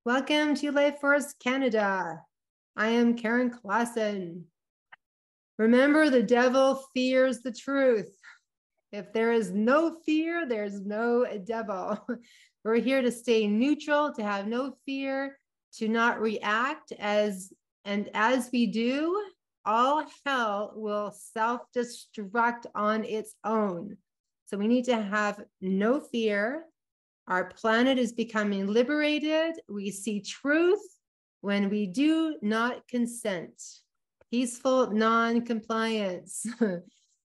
Welcome to Life Force Canada. I am Karen Claassen. Remember, the devil fears the truth. If there is no fear, there's no devil. We're here to stay neutral, to have no fear, to not react as we do, all hell will self-destruct on its own. So we need to have no fear. Our planet is becoming liberated. We see truth when we do not consent. Peaceful non-compliance.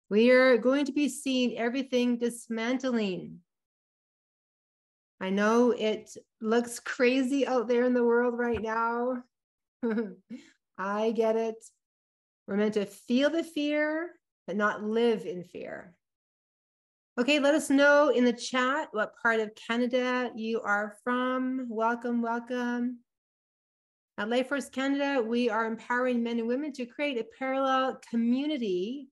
We are going to be seeing everything dismantling. I know it looks crazy out there in the world right now. I get it. We're meant to feel the fear, but not live in fear. Okay, let us know in the chat what part of Canada you are from. Welcome, welcome. At Life Force Canada, we are empowering men and women to create a parallel communities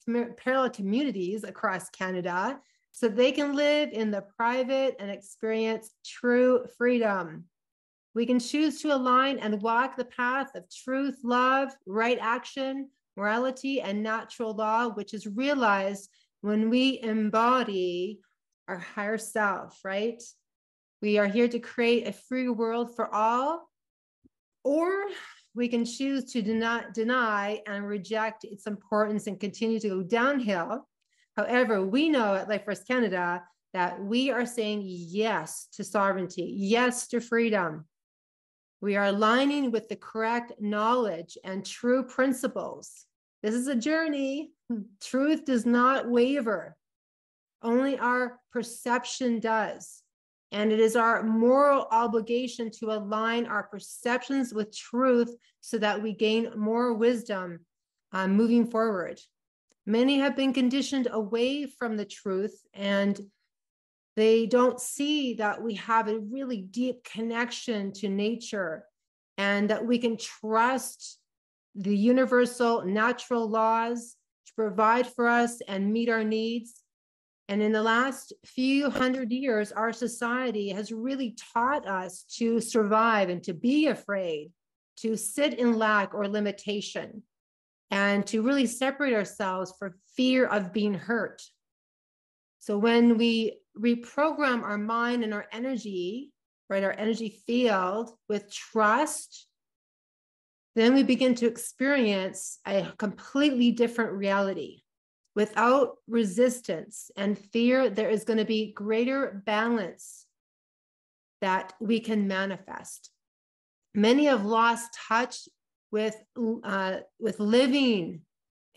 across Canada so they can live in the private and experience true freedom. We can choose to align and walk the path of truth, love, right action, morality, and natural law, which is realized when we embody our higher self, right? We are here to create a free world for all, or we can choose to deny and reject its importance and continue to go downhill. However, we know at Life Force Canada that we are saying yes to sovereignty, yes to freedom. We are aligning with the correct knowledge and true principles. This is a journey. Truth does not waver. Only our perception does. And it is our moral obligation to align our perceptions with truth so that we gain more wisdom moving forward. Many have been conditioned away from the truth, and they don't see that we have a really deep connection to nature and that we can trust the universal natural laws to provide for us and meet our needs. And in the last few hundred years, our society has really taught us to survive and to be afraid, to sit in lack or limitation, and to really separate ourselves for fear of being hurt. So when we reprogram our mind and our energy, right, our energy field with trust, then we begin to experience a completely different reality. Without resistance and fear, there is going to be greater balance that we can manifest. Many have lost touch with living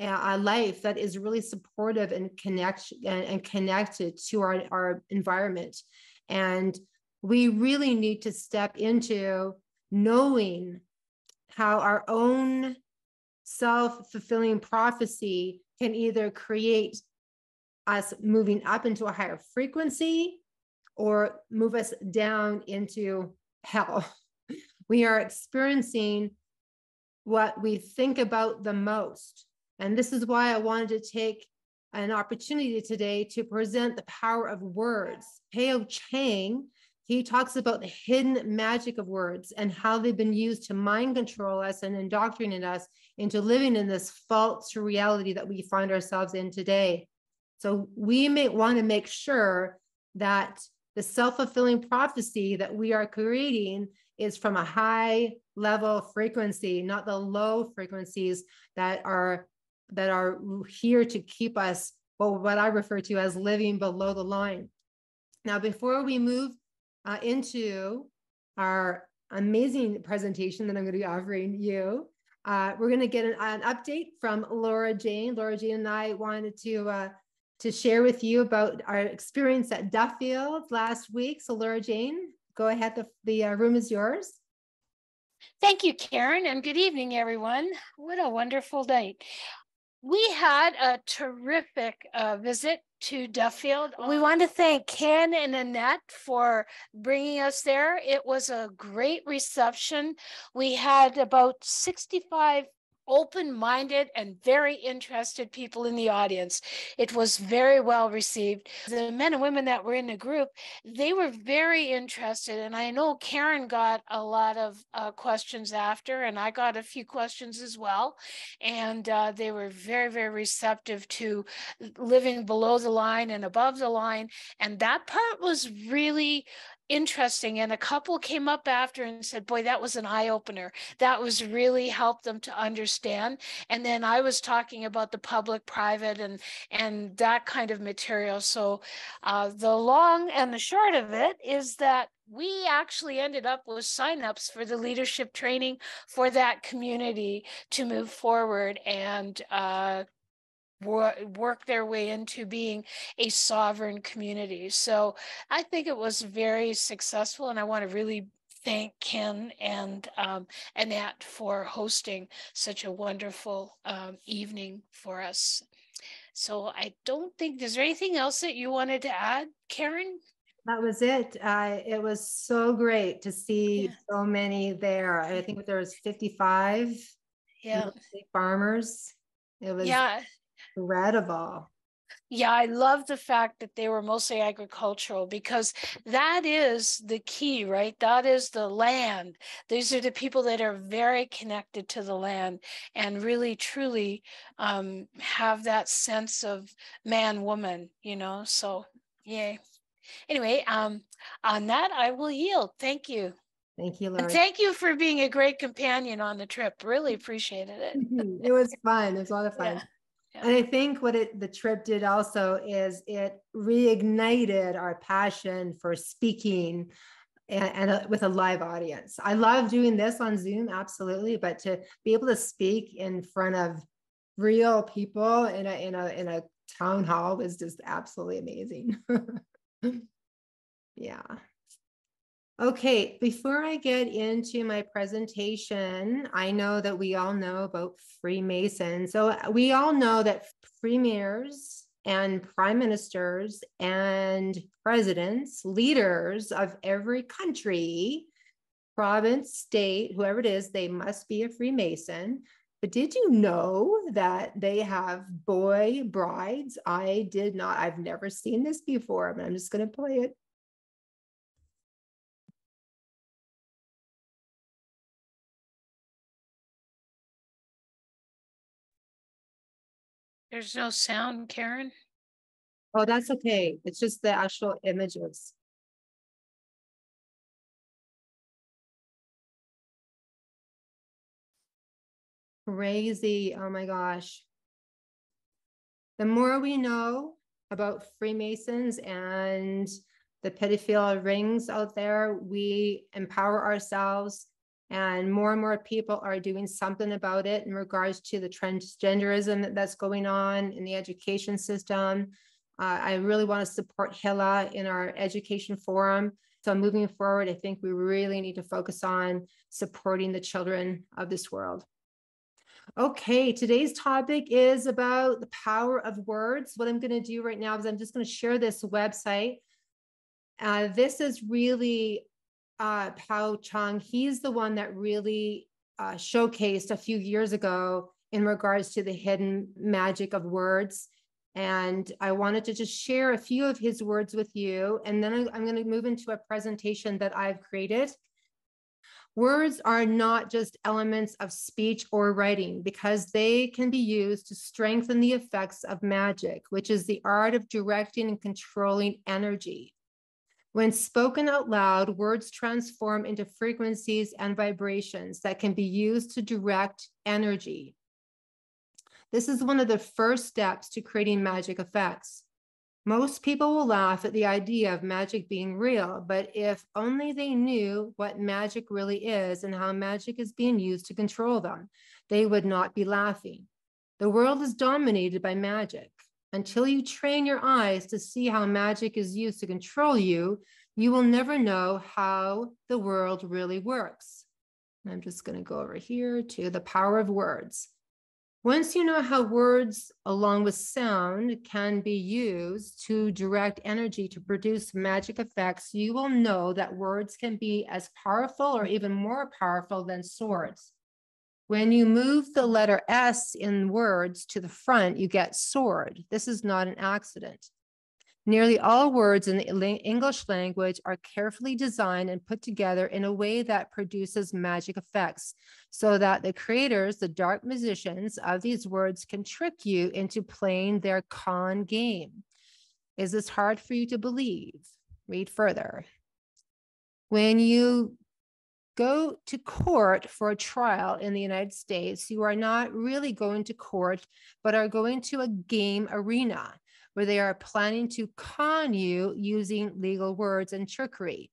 a life that is really supportive and connected to our environment. And we really need to step into knowing how our own self-fulfilling prophecy can either create us moving up into a higher frequency or move us down into hell. We are experiencing what we think about the most. And this is why I wanted to take an opportunity today to present the power of words. Peo Chang, he talks about the hidden magic of words and how they've been used to mind control us and indoctrinate us into living in this false reality that we find ourselves in today. So we may want to make sure that the self-fulfilling prophecy that we are creating is from a high level frequency, not the low frequencies that are here to keep us, well, what I refer to as living below the line. Now, before we move into our amazing presentation that I'm going to be offering you, we're going to get an update from Laura Jane. Laura Jane and I wanted to share with you about our experience at Duffield last week. So Laura Jane, go ahead. The room is yours. Thank you, Karen, and good evening, everyone. What a wonderful night. We had a terrific visit to Duffield. We want to thank Ken and Annette for bringing us there. It was a great reception. We had about 65 open-minded and very interested people in the audience. It was very well received. The men and women that were in the group, they were very interested. And I know Karen got a lot of questions after, and I got a few questions as well. And they were very, very receptive to living below the line and above the line. And that part was really interesting. And a couple came up after and said, boy, that was an eye-opener. That was really helped them to understand. And then I was talking about the public, private, and that kind of material. So the long and the short of it is that we actually ended up with signups for the leadership training for that community to move forward and work their way into being a sovereign community. So I think it was very successful, and I want to really thank Ken and Annette for hosting such a wonderful evening for us. So I don't think, is there anything else that you wanted to add, Karen? That was it. It was so great to see so many there. I think there was 55 farmers. It was incredible. Yeah, I love the fact that they were mostly agricultural, because that is the key, right? That is the land. These are the people that are very connected to the land and really, truly have that sense of man, woman, you know, so yay. Anyway, on that, I will yield. Thank you. Thank you, Lori. And thank you for being a great companion on the trip. Really appreciated it. It was fun. It was a lot of fun. Yeah. And I think what the trip did also is it reignited our passion for speaking and with a live audience. I love doing this on Zoom, absolutely, but to be able to speak in front of real people in a town hall was just absolutely amazing. Yeah. Okay, before I get into my presentation, I know that we all know about Freemasons. So we all know that premiers and prime ministers and presidents, leaders of every country, province, state, whoever it is, they must be a Freemason. But did you know that they have boy brides? I did not. I've never seen this before, but I'm just going to play it. There's no sound, Karen. Oh, that's okay. It's just the actual images. Crazy. Oh my gosh. The more we know about Freemasons and the pedophile rings out there, we empower ourselves, and more people are doing something about it in regards to the transgenderism that's going on in the education system. I really want to support Hilla in our education forum. So moving forward, I think we really need to focus on supporting the children of this world. Okay, today's topic is about the power of words. What I'm going to do right now is I'm just going to share this website. This is really Pao Chung. He's the one that really showcased a few years ago in regards to the hidden magic of words. And I wanted to just share a few of his words with you. And then I'm going to move into a presentation that I've created. Words are not just elements of speech or writing, because they can be used to strengthen the effects of magic, which is the art of directing and controlling energy. When spoken out loud, words transform into frequencies and vibrations that can be used to direct energy. This is one of the first steps to creating magic effects. Most people will laugh at the idea of magic being real, but if only they knew what magic really is and how magic is being used to control them, they would not be laughing. The world is dominated by magic. Until you train your eyes to see how magic is used to control you, you will never know how the world really works. I'm just going to go over here to the power of words. Once you know how words, along with sound, can be used to direct energy to produce magic effects, you will know that words can be as powerful or even more powerful than swords. When you move the letter S in words to the front, you get sword. This is not an accident. Nearly all words in the English language are carefully designed and put together in a way that produces magic effects, so that the creators, the dark musicians of these words, can trick you into playing their con game. Is this hard for you to believe? Read further. When you go to court for a trial in the United States, you are not really going to court, but are going to a game arena where they are planning to con you using legal words and trickery.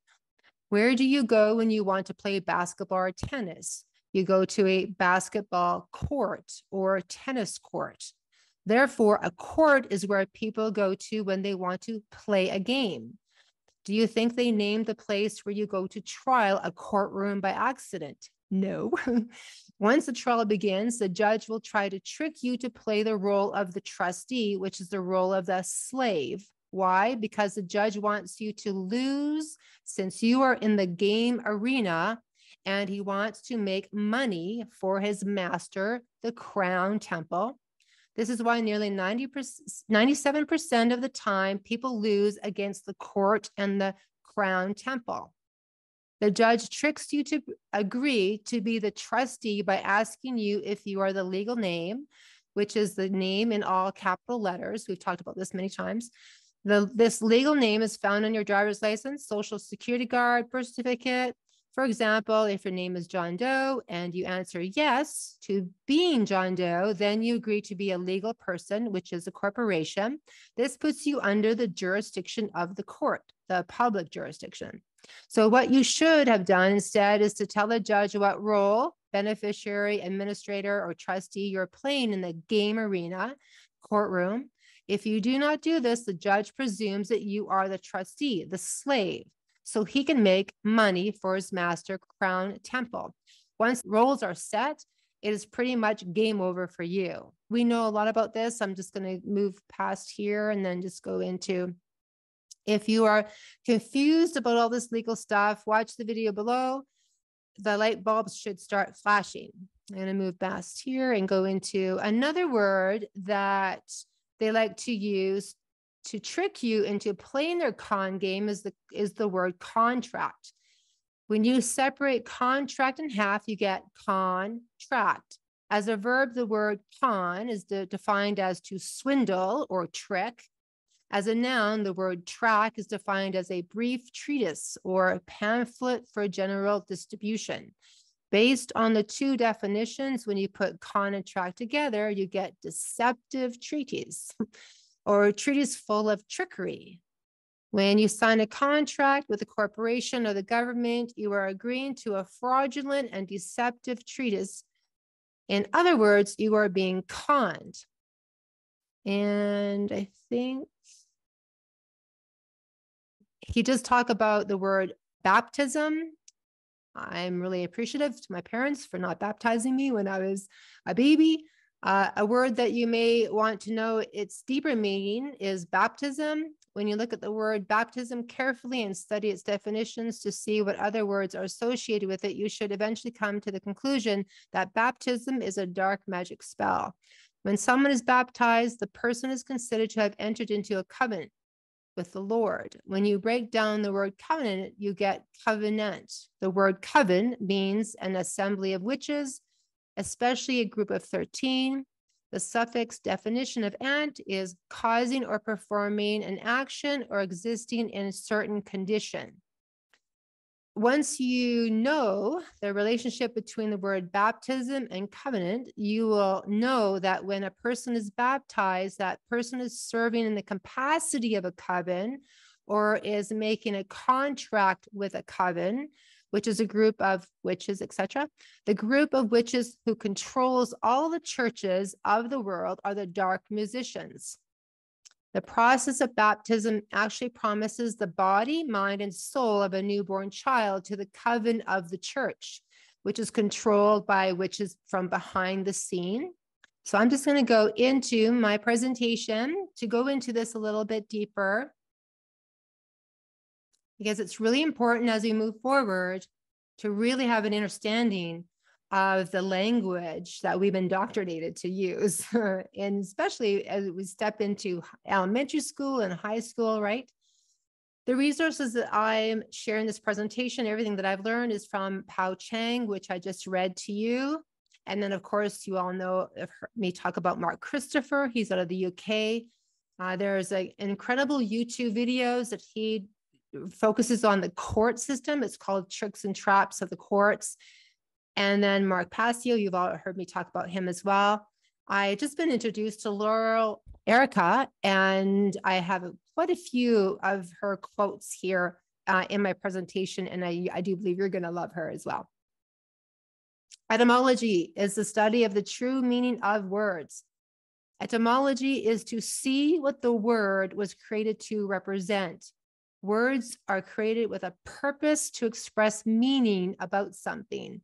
Where do you go when you want to play basketball or tennis? You go to a basketball court or tennis court. Therefore, a court is where people go to when they want to play a game. Do you think they named the place where you go to trial a courtroom by accident? No. Once the trial begins, the judge will try to trick you to play the role of the trustee, which is the role of the slave. Why? Because the judge wants you to lose since you are in the game arena, and he wants to make money for his master, the Crown Temple. This is why nearly 97% of the time people lose against the court and the Crown Temple. The judge tricks you to agree to be the trustee by asking you if you are the legal name, which is the name in all capital letters. We've talked about this many times. This legal name is found on your driver's license, social security card, birth certificate. For example, if your name is John Doe and you answer yes to being John Doe, then you agree to be a legal person, which is a corporation. This puts you under the jurisdiction of the court, the public jurisdiction. So what you should have done instead is to tell the judge what role, beneficiary, administrator, or trustee you're playing in the game arena, courtroom. If you do not do this, the judge presumes that you are the trustee, the slave, so he can make money for his master, Crown Temple. Once roles are set, it is pretty much game over for you. We know a lot about this. I'm just going to move past here and then just go into, if you are confused about all this legal stuff, watch the video below. The light bulbs should start flashing. I'm going to move past here and go into another word that they like to use to trick you into playing their con game is the word contract. When you separate contract in half, you get contract. As a verb, the word con is defined as to swindle or trick. As a noun, the word tract is defined as a brief treatise or pamphlet for general distribution. Based on the two definitions, when you put con and tract together, you get deceptive treatise or a treatise full of trickery. When you sign a contract with a corporation or the government, you are agreeing to a fraudulent and deceptive treatise. In other words, you are being conned. And I think he does talk about the word baptism. I'm really appreciative to my parents for not baptizing me when I was a baby. A word that you may want to know its deeper meaning is baptism. When you look at the word baptism carefully and study its definitions to see what other words are associated with it, you should eventually come to the conclusion that baptism is a dark magic spell. When someone is baptized, the person is considered to have entered into a covenant with the Lord. When you break down the word covenant, you get covenant. The word coven means an assembly of witches, especially a group of 13. The suffix definition of ant is causing or performing an action or existing in a certain condition. Once you know the relationship between the word baptism and covenant, you will know that when a person is baptized, that person is serving in the capacity of a coven or is making a contract with a coven, which is a group of witches, etc. The group of witches who controls all the churches of the world are the dark musicians. The process of baptism actually promises the body, mind, and soul of a newborn child to the coven of the church, which is controlled by witches from behind the scene. So I'm just going to go into my presentation to go into this a little bit deeper, because it's really important as we move forward to really have an understanding of the language that we've been indoctrinated to use. And especially as we step into elementary school and high school, right? The resources that I'm sharing this presentation, everything that I've learned is from Pao Chang, which I just read to you. And then, of course, you all know me talk about Mark Christopher. He's out of the UK. There's incredible YouTube videos that he focuses on the court system. It's called Tricks and Traps of the Courts. And then Mark Passio, you've all heard me talk about him as well. I just been introduced to Laurel Erica, and I have quite a few of her quotes here in my presentation, and I do believe you're going to love her as well. Etymology is the study of the true meaning of words. Etymology is to see what the word was created to represent. Words are created with a purpose to express meaning about something.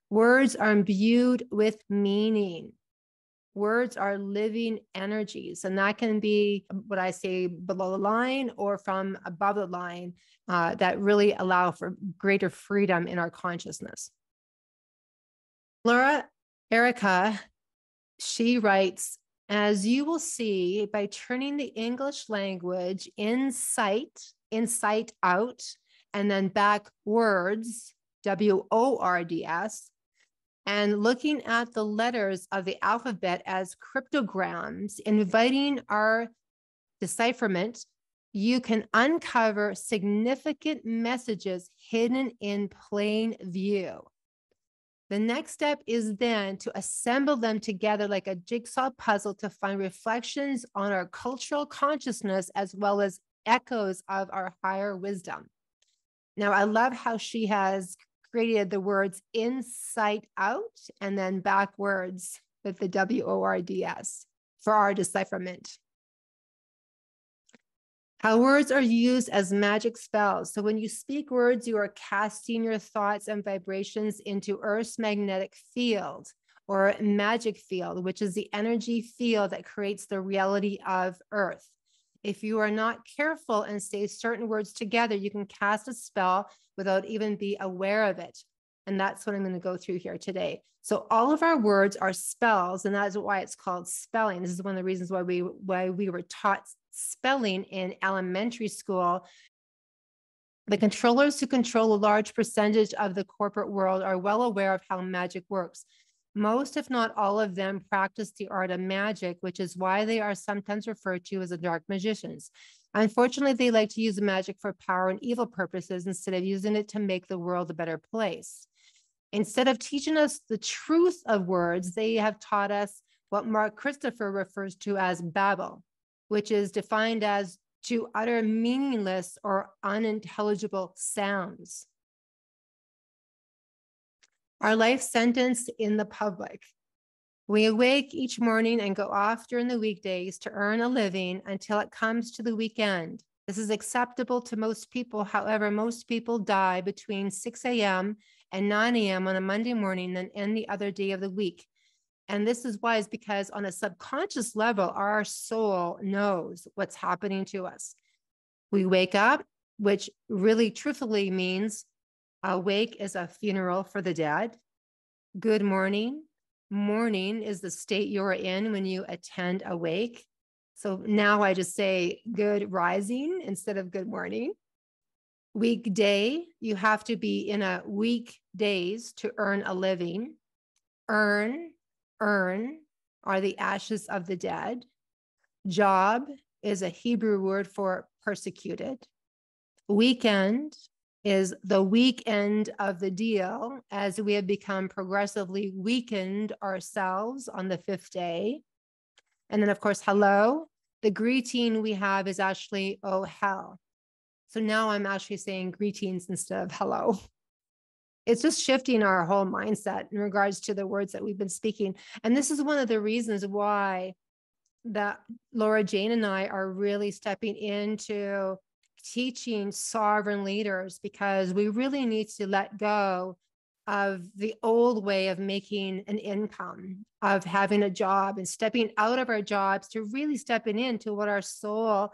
Words are imbued with meaning. Words are living energies, and that can be what I say below the line or from above the line that really allow for greater freedom in our consciousness. Laura Erica, she writes, as you will see, by turning the English language inside out, and then backwards, WORDS, and looking at the letters of the alphabet as cryptograms, inviting our decipherment, you can uncover significant messages hidden in plain view. The next step is then to assemble them together like a jigsaw puzzle to find reflections on our cultural consciousness as well as echoes of our higher wisdom. Now, I love how she has created the words inside out and then backwards with the WORDS for our decipherment. How words are used as magic spells. So when you speak words, you are casting your thoughts and vibrations into Earth's magnetic field or magic field, which is the energy field that creates the reality of Earth. If you are not careful and say certain words together, you can cast a spell without even be aware of it. And that's what I'm going to go through here today. So all of our words are spells, and that's why it's called spelling. This is one of the reasons why we were taught spelling in elementary school. The controllers who control a large percentage of the corporate world are well aware of how magic works. Most, if not all of them, practice the art of magic, which is why they are sometimes referred to as the dark magicians. Unfortunately, they like to use magic for power and evil purposes instead of using it to make the world a better place. Instead of teaching us the truth of words, they have taught us what Mark Christopher refers to as babble, which is defined as to utter meaningless or unintelligible sounds. Our life sentence in the public. We awake each morning and go off during the weekdays to earn a living until it comes to the weekend. This is acceptable to most people. However, most people die between 6 a.m. and 9 a.m. on a Monday morning than any other day of the week. And this is wise because on a subconscious level, our soul knows what's happening to us. We wake up, which really truthfully means awake is a funeral for the dead. Good morning. Morning is the state you're in when you attend awake. So now I just say good rising instead of good morning. Weekday, you have to be in a weekdays to earn a living. Earn are the ashes of the dead. Job is a Hebrew word for persecuted. Weekend is the weekend of the deal, as we have become progressively weakened ourselves on the 5th day. And then, of course, hello. The greeting we have is actually, oh, hell. So now I'm actually saying greetings instead of hello. It's just shifting our whole mindset in regards to the words that we've been speaking. And this is one of the reasons why that Laura Jane and I are really stepping into teaching sovereign leaders, because we really need to let go of the old way of making an income, of having a job, and stepping out of our jobs to really stepping into what our soul,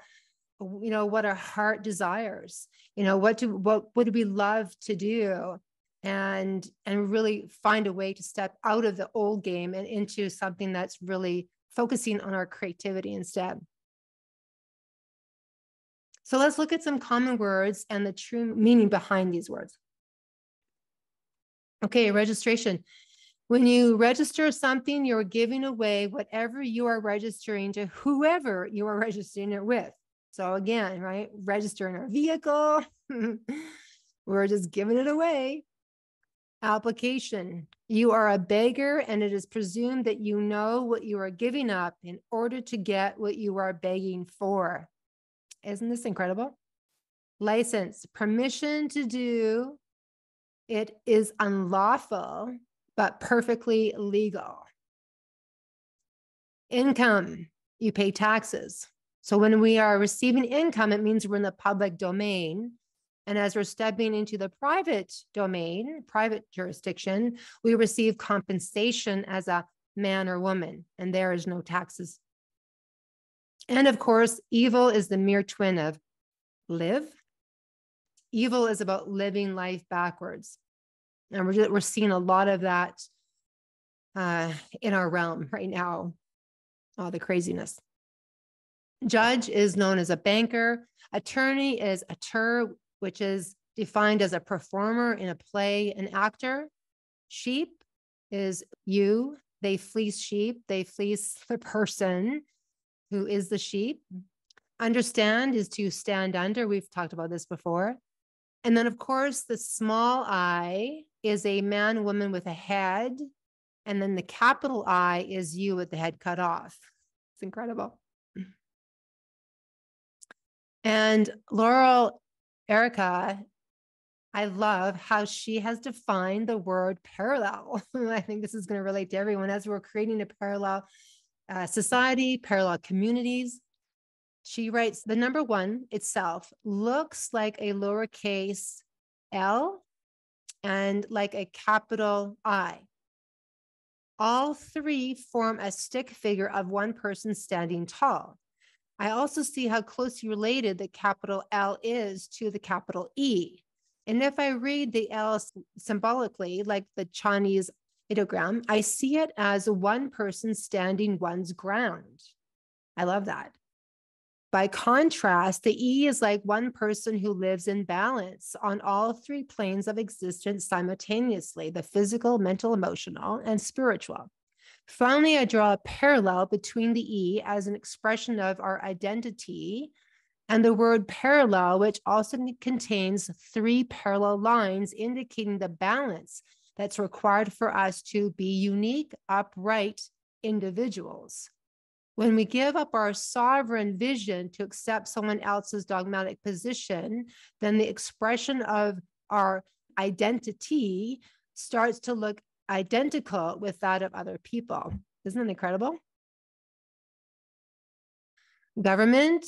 what our heart desires, what would we love to do? and really find a way to step out of the old game and into something that's really focusing on our creativity instead. So let's look at some common words and the true meaning behind these words. Okay, registration. When you register something, you're giving away whatever you are registering to whoever you are registering it with. So again, right, registering our vehicle, we're just giving it away. Application. You are a beggar, and it is presumed that you know what you are giving up in order to get what you are begging for. Isn't this incredible? License. Permission to do. It is unlawful, but perfectly legal. Income. You pay taxes. So when we are receiving income, it means we're in the public domain. And as we're stepping into the private domain, private jurisdiction, we receive compensation as a man or woman, and there is no taxes. And of course, evil is the mere twin of live. Evil is about living life backwards. And we're seeing a lot of that in our realm right now, all the craziness. Judge is known as a banker. Attorney is auteur, which is defined as a performer in a play, an actor. Sheep is you. They fleece sheep. They fleece the person who is the sheep. Understand is to stand under. We've talked about this before. And then, of course, the small I is a man, woman with a head. And then the capital I is you with the head cut off. It's incredible. And Laurel Erica, I love how she has defined the word parallel. I think this is going to relate to everyone as we're creating a parallel society, parallel communities. She writes, the number one itself looks like a lowercase l and like a capital I. All three form a stick figure of one person standing tall. I also see how closely related the capital L is to the capital E. And if I read the L symbolically, like the Chinese ideogram, I see it as one person standing one's ground. I love that. By contrast, the E is like one person who lives in balance on all three planes of existence simultaneously, the physical, mental, emotional, and spiritual. Finally, I draw a parallel between the E as an expression of our identity and the word parallel, which also contains three parallel lines indicating the balance that's required for us to be unique, upright individuals. When we give up our sovereign vision to accept someone else's dogmatic position, then the expression of our identity starts to look identical with that of other people. Isn't that incredible? Government,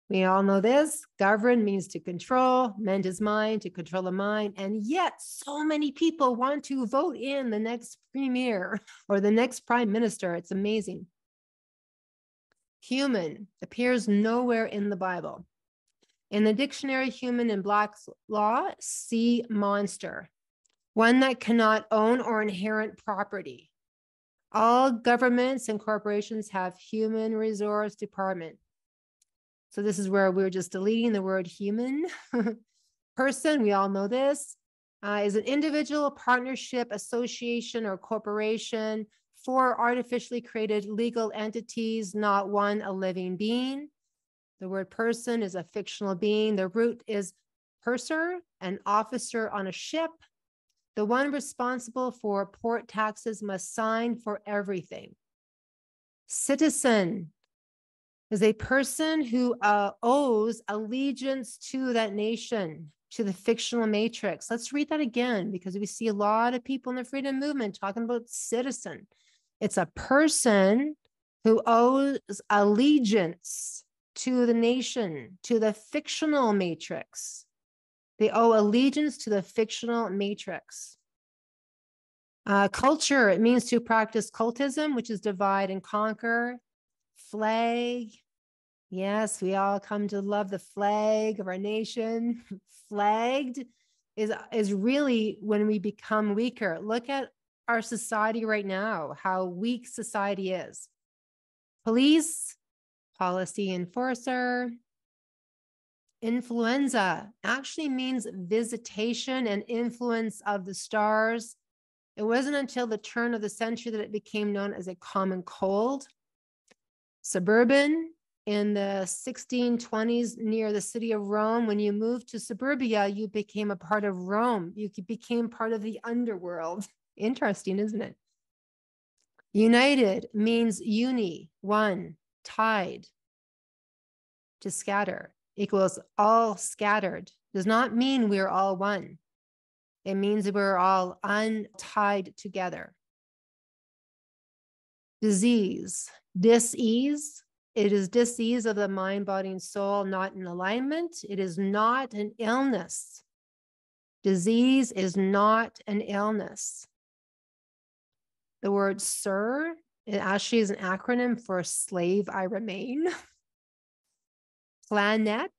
we all know this. Govern means to control, ment is mind, to control the mind. And yet so many people want to vote in the next premier or the next prime minister. It's amazing. Human appears nowhere in the Bible. In the dictionary, human in Black's Law, see monster, one that cannot own or inherit property. All governments and corporations have human resource department. So this is where we're just deleting the word human. Person, we all know this, is an individual, partnership, association, or corporation for artificially created legal entities, not one a living being. The word person is a fictional being. The root is purser, an officer on a ship. The one responsible for port taxes must sign for everything. Citizen is a person who owes allegiance to that nation, to the fictional matrix. Let's read that again, because we see a lot of people in the freedom movement talking about citizen. It's a person who owes allegiance to the nation, to the fictional matrix. They owe allegiance to the fictional matrix. Culture, it means to practice cultism, which is divide and conquer. Flag, yes, we all come to love the flag of our nation. Flagged is really when we become weaker. Look at our society right now, how weak society is. Police, policy enforcer. Influenza actually means visitation and influence of the stars. It wasn't until the turn of the century that it became known as a common cold. Suburban, in the 1620s near the city of Rome, when you moved to suburbia, you became a part of Rome. You became part of the underworld. Interesting, isn't it? United means uni, one, tied, to scatter, equals all scattered. Does not mean we're all one. It means we're all untied together. Disease, dis-ease. It is dis-ease of the mind, body, and soul, not in alignment. It is not an illness. Disease is not an illness. The word sir, it actually is an acronym for slave I remain. Planet,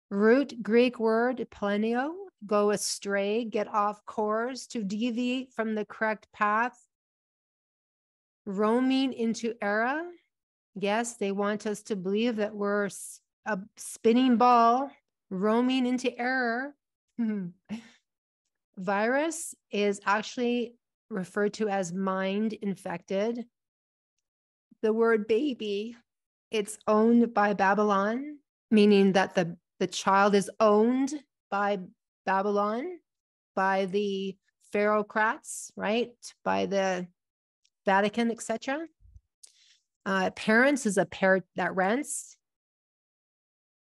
root Greek word planeo, go astray, get off course, to deviate from the correct path. Roaming into error. Yes, they want us to believe that we're a spinning ball roaming into error. Virus is actually referred to as mind infected. The word baby, it's owned by Babylon, meaning that the child is owned by Babylon, by the pharaohcrats, right? By the Vatican, etc. Parents is a parent that rents.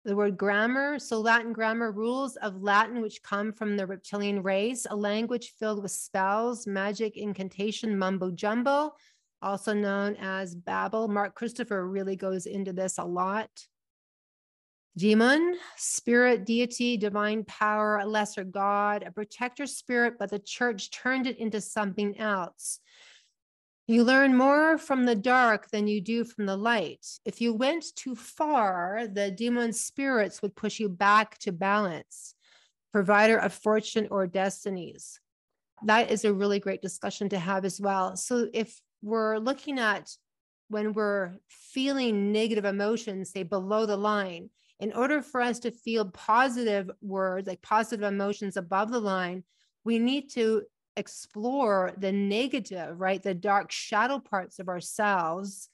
The word grammar, so Latin grammar, rules of Latin which come from the reptilian race, a language filled with spells, magic, incantation, mumbo jumbo, also known as Babel. Mark Christopher really goes into this a lot. Demon, spirit, deity, divine power, a lesser god, a protector spirit, but the church turned it into something else. You learn more from the dark than you do from the light. If you went too far, the demon spirits would push you back to balance, provider of fortune or destinies. That is a really great discussion to have as well. So if we're looking at when we're feeling negative emotions, say below the line, in order for us to feel positive words, like positive emotions above the line, we need to explore the negative, right? The dark shadow parts of ourselves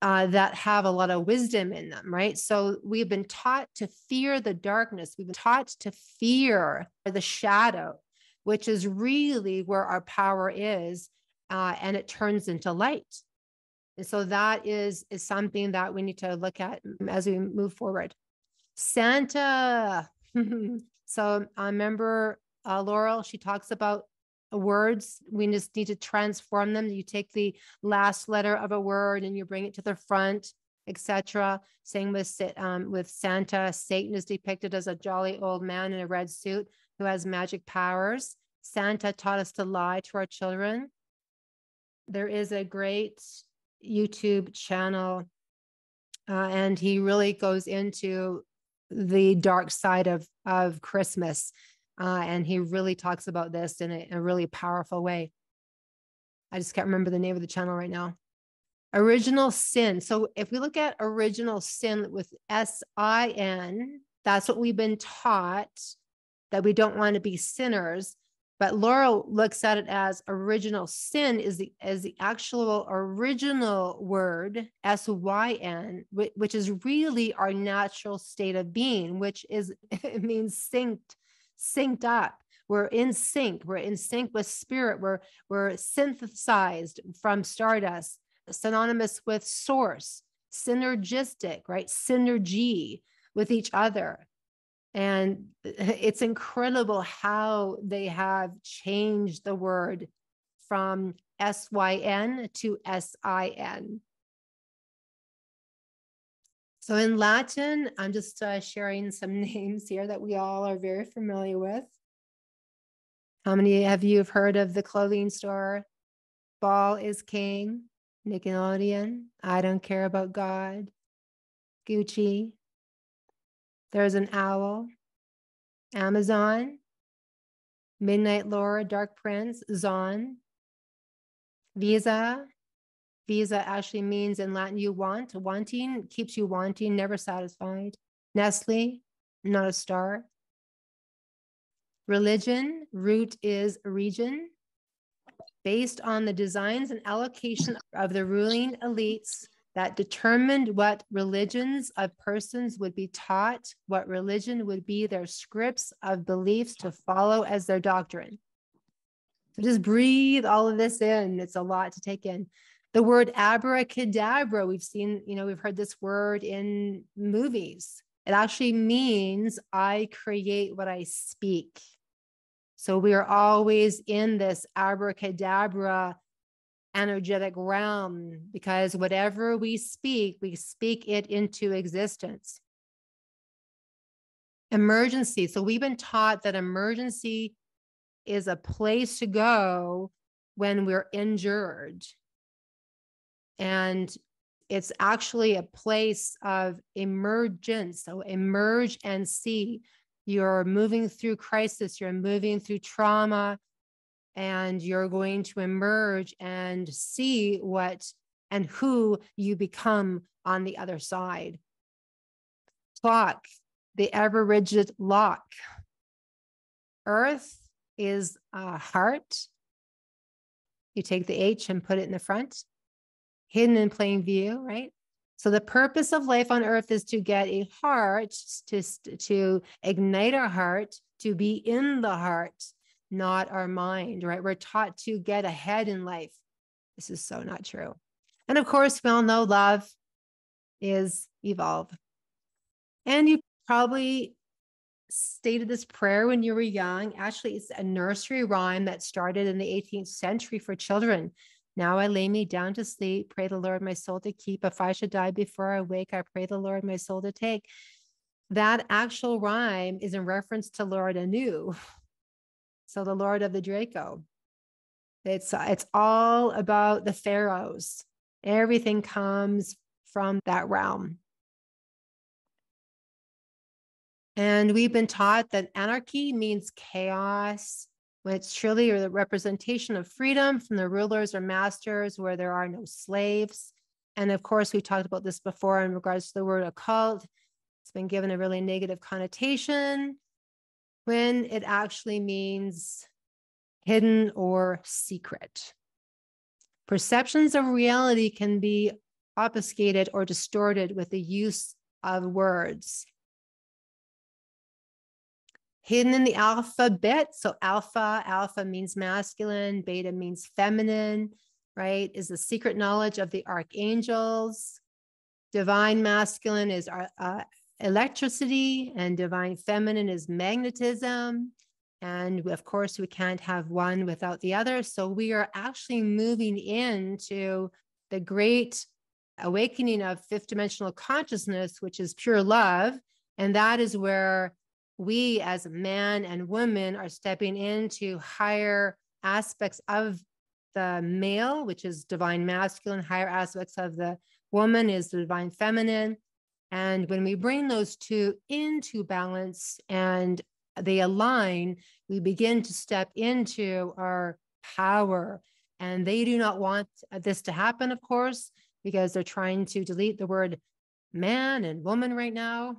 that have a lot of wisdom in them, right? So we've been taught to fear the darkness. We've been taught to fear the shadow, which is really where our power is, and it turns into light. And so that is something that we need to look at as we move forward. Santa. So I remember Laurel, she talks about words. We just need to transform them. You take the last letter of a word and you bring it to the front, etc. Same with Santa. Satan is depicted as a jolly old man in a red suit who has magic powers. Santa taught us to lie to our children. There is a great YouTube channel, and he really goes into the dark side of Christmas. And he really talks about this in a really powerful way. I just can't remember the name of the channel right now. Original sin. So if we look at original sin with S-I-N, that's what we've been taught, that we don't want to be sinners. But Laurel looks at it as original sin is the actual original word, S-Y-N, which is really our natural state of being, which is, it means synced up. We're in sync. We're in sync with spirit. We're synthesized from stardust, synonymous with source, synergistic, right? Synergy with each other. And it's incredible how they have changed the word from S-Y-N to S-I-N. So in Latin, I'm just sharing some names here that we all are very familiar with. How many of you have heard of the clothing store? Ball is King, Nickelodeon, I Don't Care About God, Gucci. There's an owl, Amazon, Midnight Lord, Dark Prince, Zon. Visa. Visa actually means in Latin, you want, wanting, keeps you wanting, never satisfied. Nestle, not a star. Religion, root is region. Based on the designs and allocation of the ruling elites that determined what religions of persons would be taught, what religion would be their scripts of beliefs to follow as their doctrine. So just breathe all of this in. It's a lot to take in. The word abracadabra, we've seen, we've heard this word in movies. It actually means I create what I speak. So we are always in this abracadabra energetic realm, because whatever we speak it into existence. Emergency. So we've been taught that emergency is a place to go when we're injured. And it's actually a place of emergence. So emerge and see. You're moving through crisis, you're moving through trauma, and you're going to emerge and see what and who you become on the other side. Clock, the ever rigid lock. Earth is a heart. You take the H and put it in the front, hidden in plain view, right? So the purpose of life on earth is to get a heart, to ignite our heart, to be in the heart, not our mind, right? We're taught to get ahead in life. This is so not true. And of course, we all know love is evolve. And you probably stated this prayer when you were young. Actually, it's a nursery rhyme that started in the 18th century for children. Now I lay me down to sleep, pray the Lord my soul to keep. If I should die before I wake, I pray the Lord my soul to take. That actual rhyme is in reference to Lord Anu. So the Lord of the Draco. It's all about the pharaohs. Everything comes from that realm. And we've been taught that anarchy means chaos, when it's truly the representation of freedom from the rulers or masters where there are no slaves. And of course, we talked about this before in regards to the word occult. It's been given a really negative connotation when it actually means hidden or secret. Perceptions of reality can be obfuscated or distorted with the use of words. Hidden in the alphabet. So alpha means masculine, beta means feminine, right? Is the secret knowledge of the archangels. Divine masculine is electricity, and divine feminine is magnetism. And of course, we can't have one without the other. So we are actually moving into the great awakening of fifth dimensional consciousness, which is pure love. And that is where we as man and woman are stepping into higher aspects of the male, which is divine masculine, higher aspects of the woman is the divine feminine. And when we bring those two into balance and they align, we begin to step into our power. And they do not want this to happen, of course, because they're trying to delete the word man and woman right now.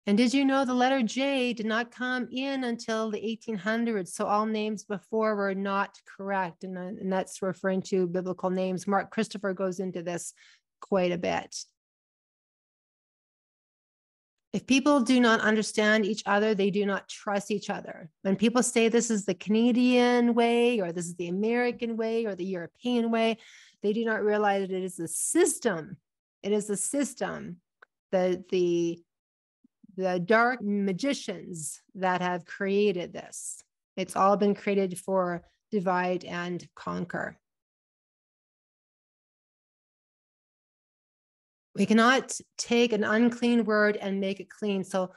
And did you know the letter J did not come in until the 1800s? So all names before were not correct. And that's referring to biblical names. Mark Christopher goes into this quite a bit. If people do not understand each other, they do not trust each other. When people say this is the Canadian way, or this is the American way, or the European way, they do not realize that it is the system. It is the system, the dark magicians that have created this. It's all been created for divide and conquer. We cannot take an unclean word and make it clean. So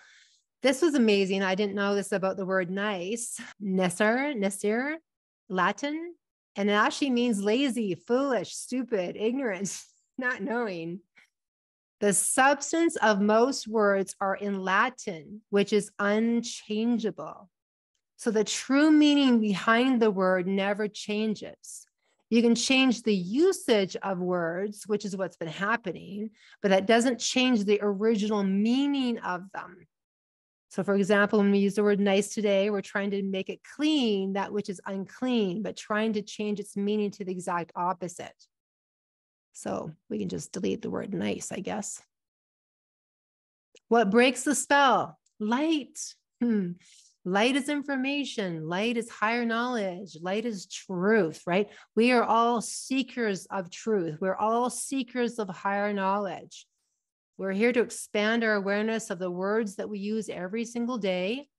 this was amazing. I didn't know this about the word nice. Nesir, Latin. And it actually means lazy, foolish, stupid, ignorant, not knowing. The substance of most words are in Latin, which is unchangeable. So the true meaning behind the word never changes. You can change the usage of words, which is what's been happening, but that doesn't change the original meaning of them. So for example, when we use the word nice today, we're trying to make it clean, that which is unclean, but trying to change its meaning to the exact opposite. So we can just delete the word nice, I guess. What breaks the spell? Light. Light is information. Light is higher knowledge. Light is truth, right? We are all seekers of truth. We're all seekers of higher knowledge. We're here to expand our awareness of the words that we use every single day.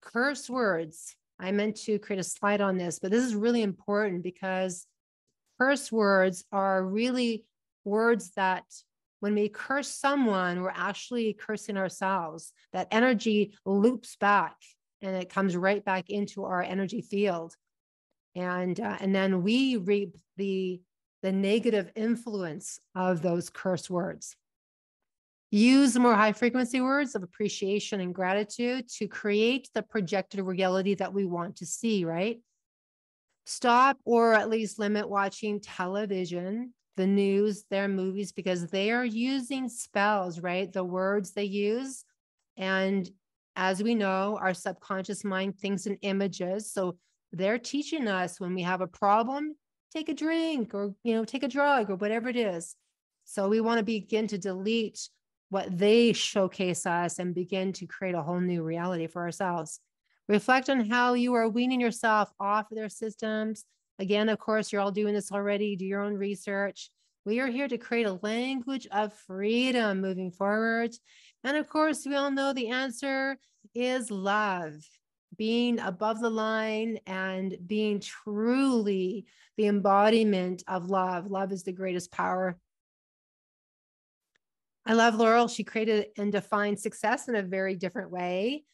Curse words. I meant to create a slide on this, but this is really important because curse words are really words that when we curse someone, we're actually cursing ourselves. That energy loops back and it comes right back into our energy field. And then we reap the negative influence of those curse words. Use more high frequency words of appreciation and gratitude to create the projected reality that we want to see, right? Stop or at least limit watching television, the news, their movies, because they are using spells, right? The words they use. And as we know, our subconscious mind thinks in images. So they're teaching us when we have a problem, take a drink or, take a drug or whatever it is. So we want to begin to delete what they showcase us and begin to create a whole new reality for ourselves. Reflect on how you are weaning yourself off of their systems. Again, of course, you're all doing this already. Do your own research. We are here to create a language of freedom moving forward. And of course, we all know the answer is love, being above the line and being truly the embodiment of love. Love is the greatest power. I love Laurel. She created and defined success in a very different way.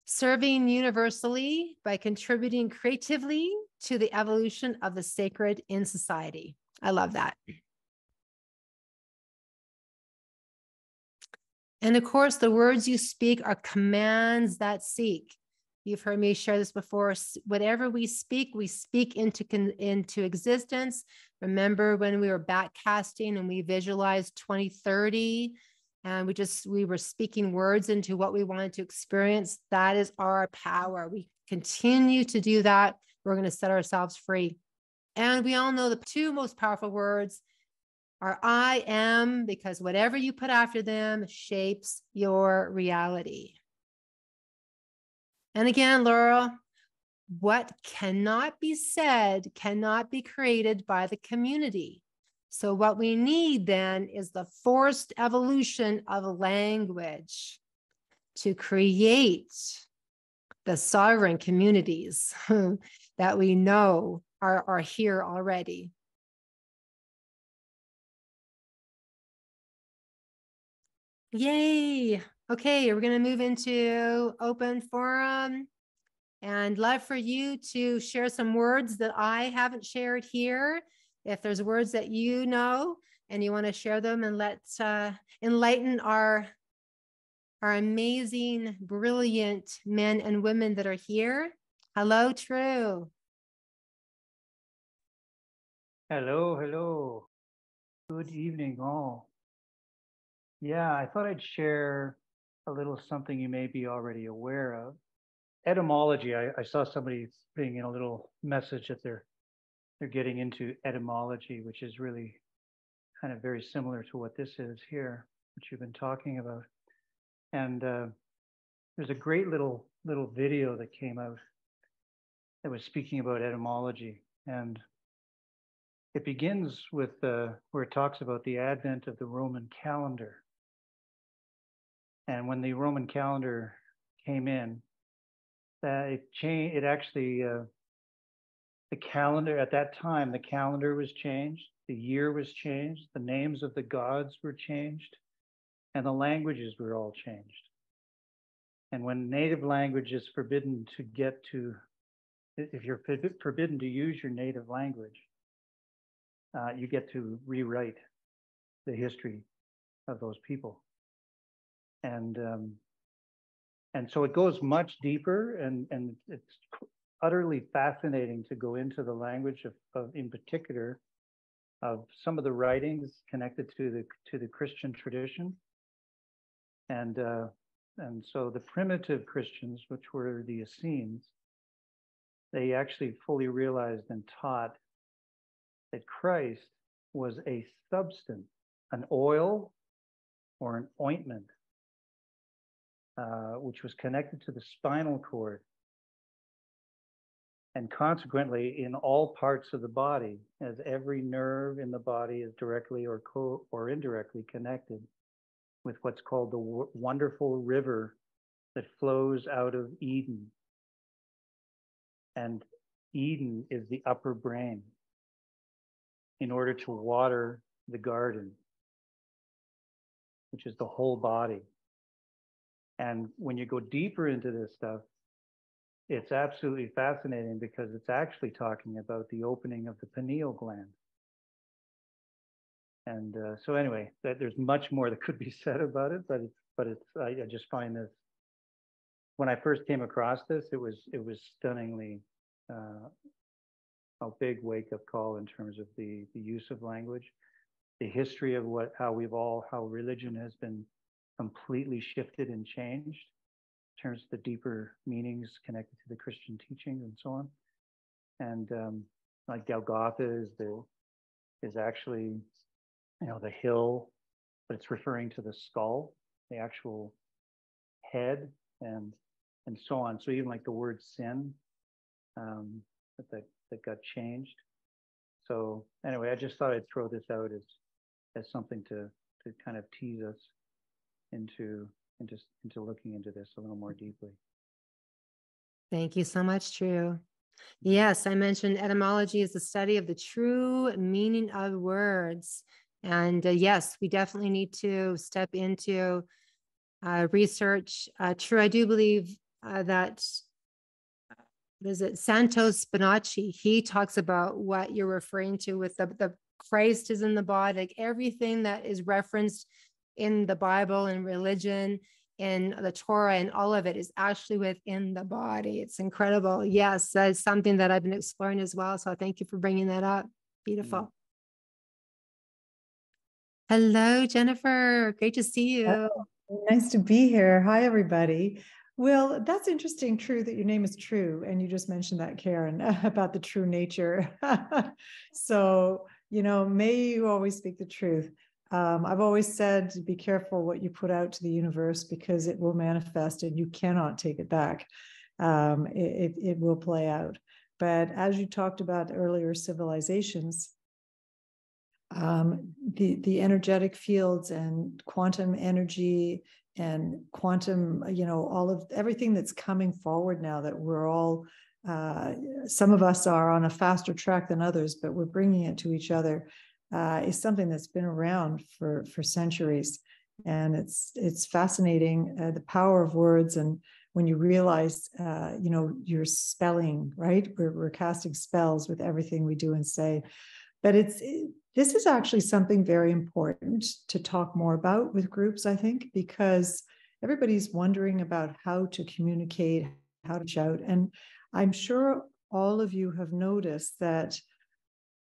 Serving universally by contributing creatively to the evolution of the sacred in society. I love that. And of course, the words you speak are commands that seek. You've heard me share this before. Whatever we speak into existence. Remember when we were backcasting and we visualized 2030 and we were speaking words into what we wanted to experience. That is our power. We continue to do that. We're going to set ourselves free. And we all know the two most powerful words are I am, because whatever you put after them shapes your reality. And again, Laura, what cannot be said cannot be created by the community. So what we need then is the forced evolution of language to create the sovereign communities that we know are here already. Yay. Okay, we're going to move into open forum and love for you to share some words that I haven't shared here. If there's words that you know and you want to share them and let's enlighten our amazing, brilliant men and women that are here. Hello, True. Hello, hello. Good evening, all. Yeah, I thought I'd share a little something you may be already aware of. Etymology. I saw somebody putting in a little message that they're getting into etymology, which is really kind of very similar to what this is here, which you've been talking about. And there's a great little video that came out that was speaking about etymology, and it begins with where it talks about the advent of the Roman calendar. And when the Roman calendar came in, it changed. It actually, the calendar at that time, the calendar was changed, the year was changed, the names of the gods were changed, and the languages were all changed. And when native language is forbidden to get to, if you're forbidden to use your native language, you get to rewrite the history of those people. And And so it goes much deeper, and it's utterly fascinating to go into the language of in particular of some of the writings connected to the Christian tradition. And so the primitive Christians, which were the Essenes, they actually fully realized and taught that Christ was a substance, an oil or an ointment, which was connected to the spinal cord, and consequently in all parts of the body, as every nerve in the body is directly or indirectly connected with what's called the wonderful river that flows out of Eden. And Eden is the upper brain in order to water the garden, which is the whole body. And when you go deeper into this stuff, it's absolutely fascinating because it's actually talking about the opening of the pineal gland. And so anyway, there's much more that could be said about it, but I just find this, when I first came across this, it was stunningly a big wake-up call in terms of the use of language, the history of how religion has been completely shifted and changed in terms of the deeper meanings connected to the Christian teachings and so on. And like Golgotha is actually, the hill, but it's referring to the skull, the actual head, and so on. So even like the word sin, that got changed. So anyway, I just thought I'd throw this out as something to kind of tease us into looking into this a little more deeply. Thank you so much, True. Yes, I mentioned etymology is the study of the true meaning of words. And yes, we definitely need to step into research. True, I do believe that, what is it, Santos Bonacci, he talks about what you're referring to with the Christ is in the body, like everything that is referenced in the Bible and religion, in the Torah, and all of it is actually within the body. It's incredible. Yes, that's something that I've been exploring as well. So thank you for bringing that up. Beautiful. Hello, Jennifer. Great to see you. Nice to be here. Hi, everybody. Well, that's interesting, True, that your name is True. And you just mentioned that, Karen, about the true nature. So, may you always speak the truth. I've always said, be careful what you put out to the universe because it will manifest and you cannot take it back. It will play out. But as you talked about earlier, civilizations, the energetic fields and quantum energy and quantum, all of everything that's coming forward now that we're all, some of us are on a faster track than others, but we're bringing it to each other, is something that's been around for centuries. And it's fascinating, the power of words. And when you realize, you're spelling, right? We're casting spells with everything we do and say. But this is actually something very important to talk more about with groups, I think, because everybody's wondering about how to communicate, how to shout. And I'm sure all of you have noticed that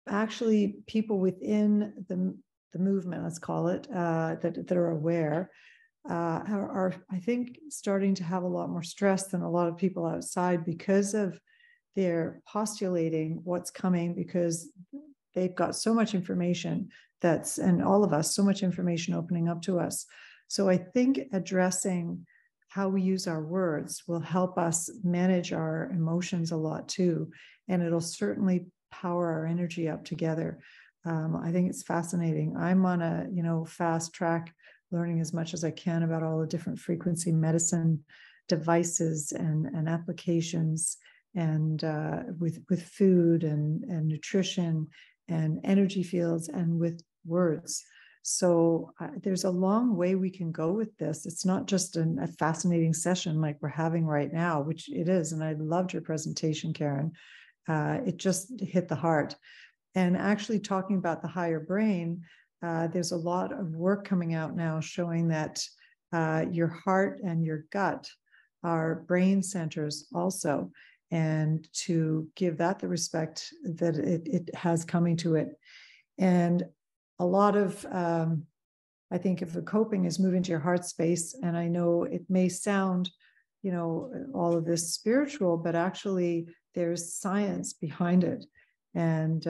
actually people within the movement, let's call it, that are aware, are, I think, starting to have a lot more stress than a lot of people outside because of their postulating what's coming, because they've got so much information and all of us, so much information opening up to us. So I think addressing how we use our words will help us manage our emotions a lot too. And it'll certainly power our energy up together. I think it's fascinating. I'm on a, fast track, learning as much as I can about all the different frequency medicine devices and applications, and with food and nutrition and energy fields and with words. So there's a long way we can go with this. It's not just a fascinating session like we're having right now, which it is. And I loved your presentation, Karen. It just hit the heart. And actually talking about the higher brain, there's a lot of work coming out now showing that your heart and your gut our brain centers also, and to give that the respect that it has coming to it. And a lot of, I think if the coping is moving to your heart space, and I know it may sound, you know, all of this spiritual, but actually there's science behind it. And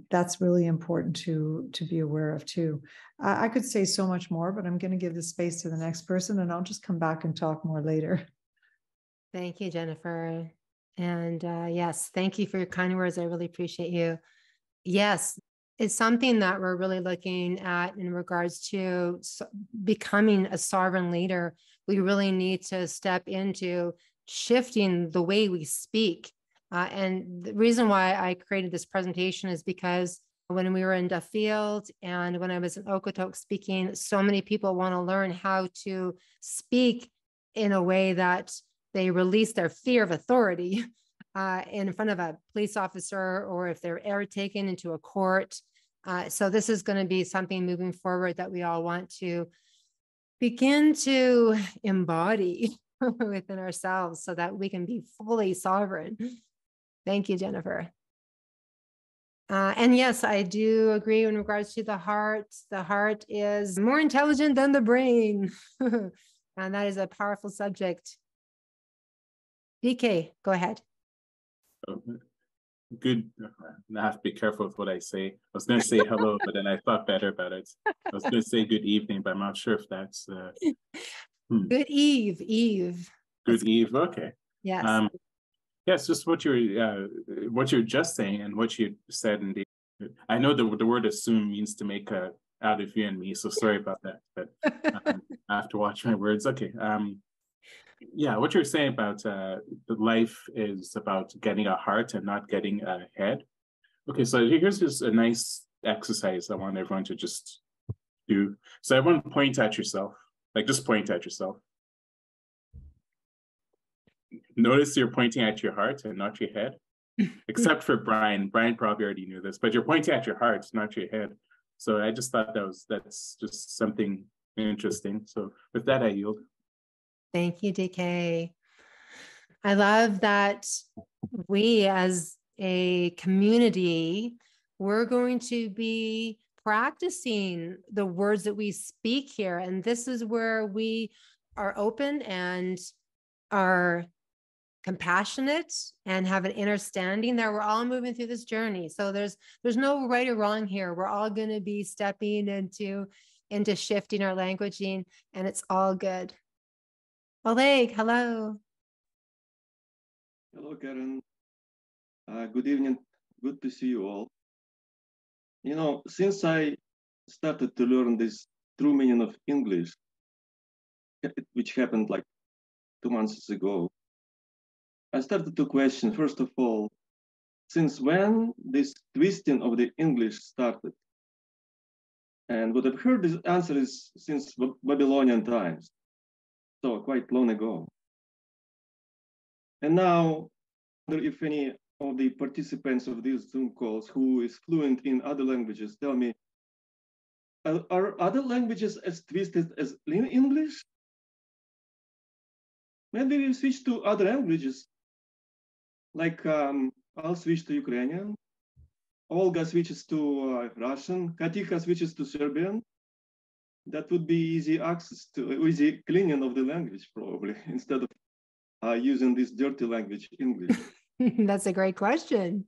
that's really important to be aware of too. I could say so much more, but I'm going to give the space to the next person, and I'll just come back and talk more later. Thank you, Jennifer. And yes, thank you for your kind words. I really appreciate you. Yes, it's something that we're really looking at in regards to becoming a sovereign leader. We really need to step into shifting the way we speak. And the reason why I created this presentation is because when we were in Duffield and when I was in Okotoks speaking, so many people want to learn how to speak in a way that they release their fear of authority in front of a police officer, or if they're taken into a court. So this is going to be something moving forward that we all want to begin to embody within ourselves so that we can be fully sovereign. Thank you, Jennifer. And yes, I do agree in regards to the heart. The heart is more intelligent than the brain. And that is a powerful subject. DK, go ahead. Good. I have to be careful with what I say. I was going to say hello, but then I thought better about it. I was going to say good evening, but I'm not sure if that's... Good Eve. Good Eve, okay. Yes. Yes, just what you're just saying and what you said. Indeed, I know the word assume means to make out of you and me, so sorry about that, but I have to watch my words. Okay. Yeah, what you're saying about the life is about getting a heart and not getting a head. Okay, so here's just a nice exercise I want everyone to just do. So everyone point at yourself, like just point at yourself. Notice you're pointing at your heart and not your head, except for Brian. Brian probably already knew this, but you're pointing at your heart, not your head. So I just thought that's just something interesting. So with that, I yield. Thank you, DK. I love that we as a community, we're going to be practicing the words that we speak here. And this is where we are open and are compassionate and have an understanding that we're all moving through this journey. So there's no right or wrong here. We're all going to be stepping into shifting our languaging, and it's all good. Oleg, hello. Hello, Karen. Good evening. Good to see you all. You know, since I started to learn this true meaning of English, which happened like 2 months ago, I started to question, first of all, since when this twisting of the English started? And what I've heard the answer is since Babylonian times, so quite long ago. And now, I wonder if any of the participants of these Zoom calls who is fluent in other languages tell me, are other languages as twisted as English? Maybe we switch to other languages. Like I'll switch to Ukrainian, Olga switches to Russian, Katika switches to Serbian. That would be easy access to, easy cleaning of the language probably, instead of using this dirty language, English. That's a great question.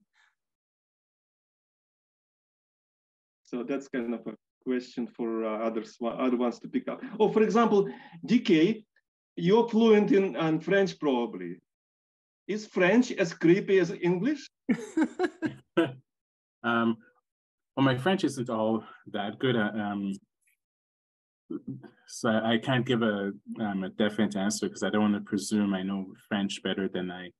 So that's kind of a question for other ones to pick up. Oh, for example, DK, you're fluent in French probably. Is French as creepy as English? Well, my French isn't all that good. So I can't give a definite answer because I don't want to presume I know French better than I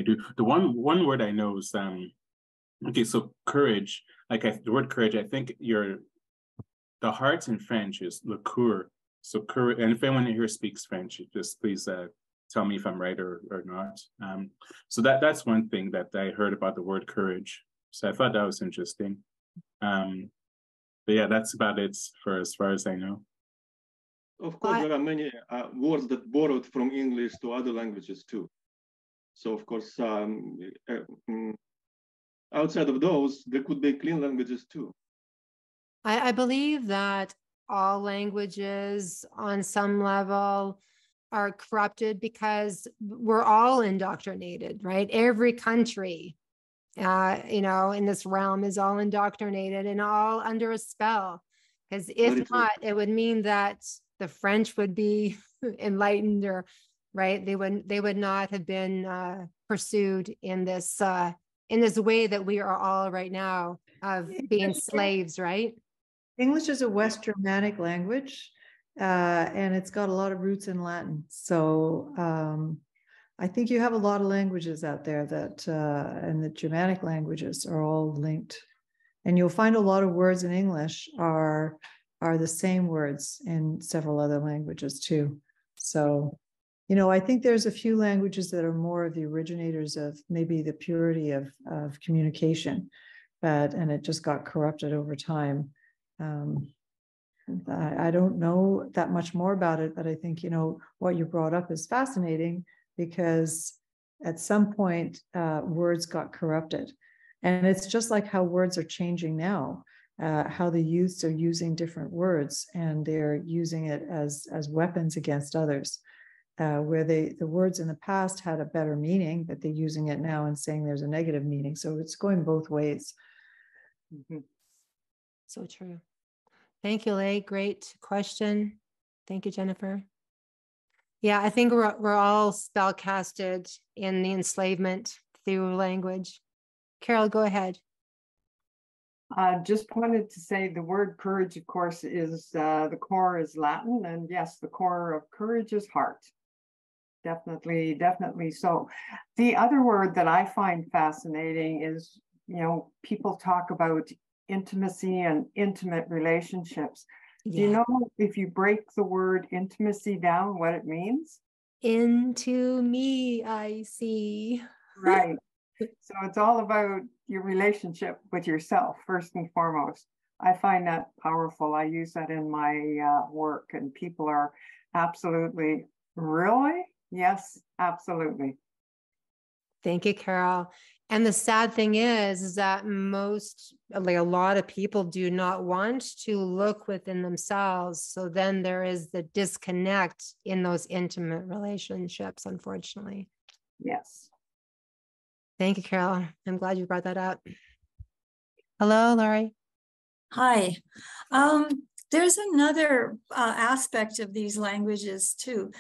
do. The one word I know is okay. So courage, like the word courage. I think the heart in French is le coeur. So courage. And if anyone here speaks French, just please tell me if I'm right or not. So that's one thing that I heard about the word courage. So I thought that was interesting. But yeah, that's about it for as far as I know. Of course, there are many words that borrowed from English to other languages too. So of course, outside of those, there could be clean languages too. I believe that all languages on some level are corrupted because we're all indoctrinated, right? Every country, in this realm is all indoctrinated and all under a spell. Because if not, it would mean that the French would be enlightened, or right, they would not have been pursued in this way that we are all right now of being slaves, right? English is a West Germanic language, and it's got a lot of roots in Latin. So I think you have a lot of languages out there that, and the Germanic languages are all linked. And you'll find a lot of words in English are the same words in several other languages too. So, I think there's a few languages that are more of the originators of maybe the purity of communication, and it just got corrupted over time. I don't know that much more about it, but I think, what you brought up is fascinating, because at some point words got corrupted. And it's just like how words are changing now, how the youths are using different words, and they're using it as weapons against others, where the words in the past had a better meaning, but they're using it now and saying there's a negative meaning. So it's going both ways. Mm-hmm. So true. Thank you, Leigh. Great question. Thank you, Jennifer. Yeah, I think we're all spell casted in the enslavement through language. Carol, go ahead. Just wanted to say the word courage, of course, is the core is Latin, and yes, the core of courage is heart. Definitely, definitely. So the other word that I find fascinating is, people talk about intimacy and intimate relationships. Yeah. Do you know, if you break the word intimacy down, what it means? Into me, I see. Right. So it's all about your relationship with yourself, first and foremost. I find that powerful. I use that in my work, and people are absolutely, really? Yes, absolutely. Thank you, Carol. And the sad thing is that a lot of people do not want to look within themselves. So then there is the disconnect in those intimate relationships, unfortunately. Yes. Thank you, Carol. I'm glad you brought that up. Hello, Laurie. Hi. There's another aspect of these languages too.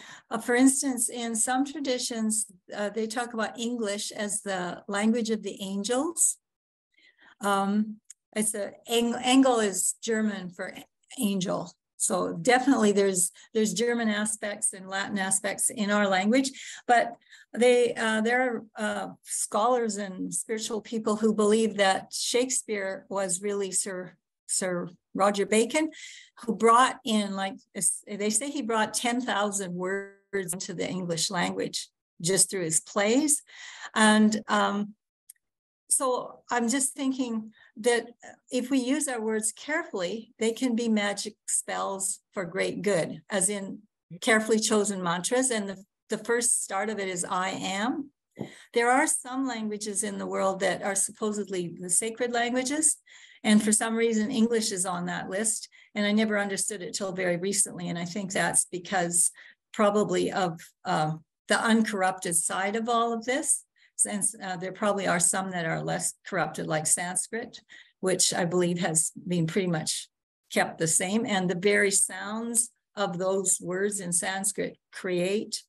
For instance, in some traditions, they talk about English as the language of the angels. Engel is German for angel. So definitely there's German aspects and Latin aspects in our language, but there are scholars and spiritual people who believe that Shakespeare was really Sir Roger Bacon, who brought in, they say he brought 10,000 words into the English language just through his plays. And so I'm just thinking that if we use our words carefully, they can be magic spells for great good, as in carefully chosen mantras. And the first start of it is I am. There are some languages in the world that are supposedly the sacred languages. And for some reason, English is on that list. And I never understood it till very recently. And I think that's because probably of the uncorrupted side of all of this. Since there probably are some that are less corrupted, like Sanskrit, which I believe has been pretty much kept the same. And the very sounds of those words in Sanskrit create.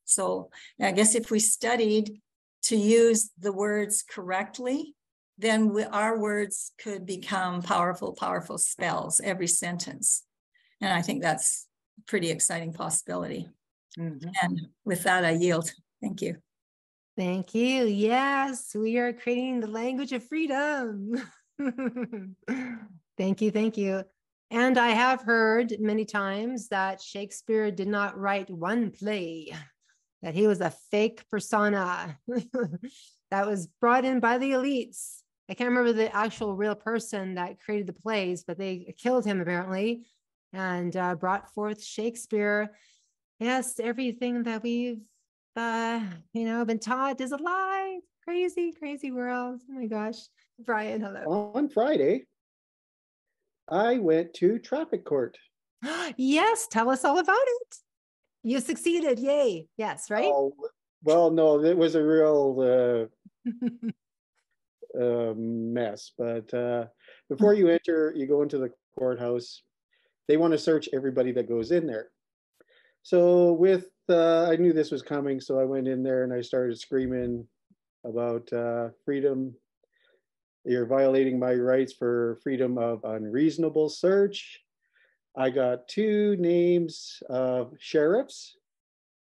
So I guess if we studied to use the words correctly, then our words could become powerful, powerful spells, every sentence. And I think that's a pretty exciting possibility. Mm-hmm. And with that, I yield. Thank you. Thank you. Yes, we are creating the language of freedom. Thank you. Thank you. And I have heard many times that Shakespeare did not write one play, that he was a fake persona that was brought in by the elites. I can't remember the actual real person that created the plays, but they killed him apparently. and brought forth Shakespeare. Yes, everything that we've, been taught is a lie. Crazy, crazy world. Oh my gosh. Brian, hello. On Friday, I went to traffic court. Yes, tell us all about it. You succeeded. Yay. Yes, right? Oh, well, no, it was a real mess. But before you enter, you go into the courthouse. They want to search everybody that goes in there. So I knew this was coming, so I went in there and I started screaming about freedom. You're violating my rights for freedom of unreasonable search. I got 2 names of sheriffs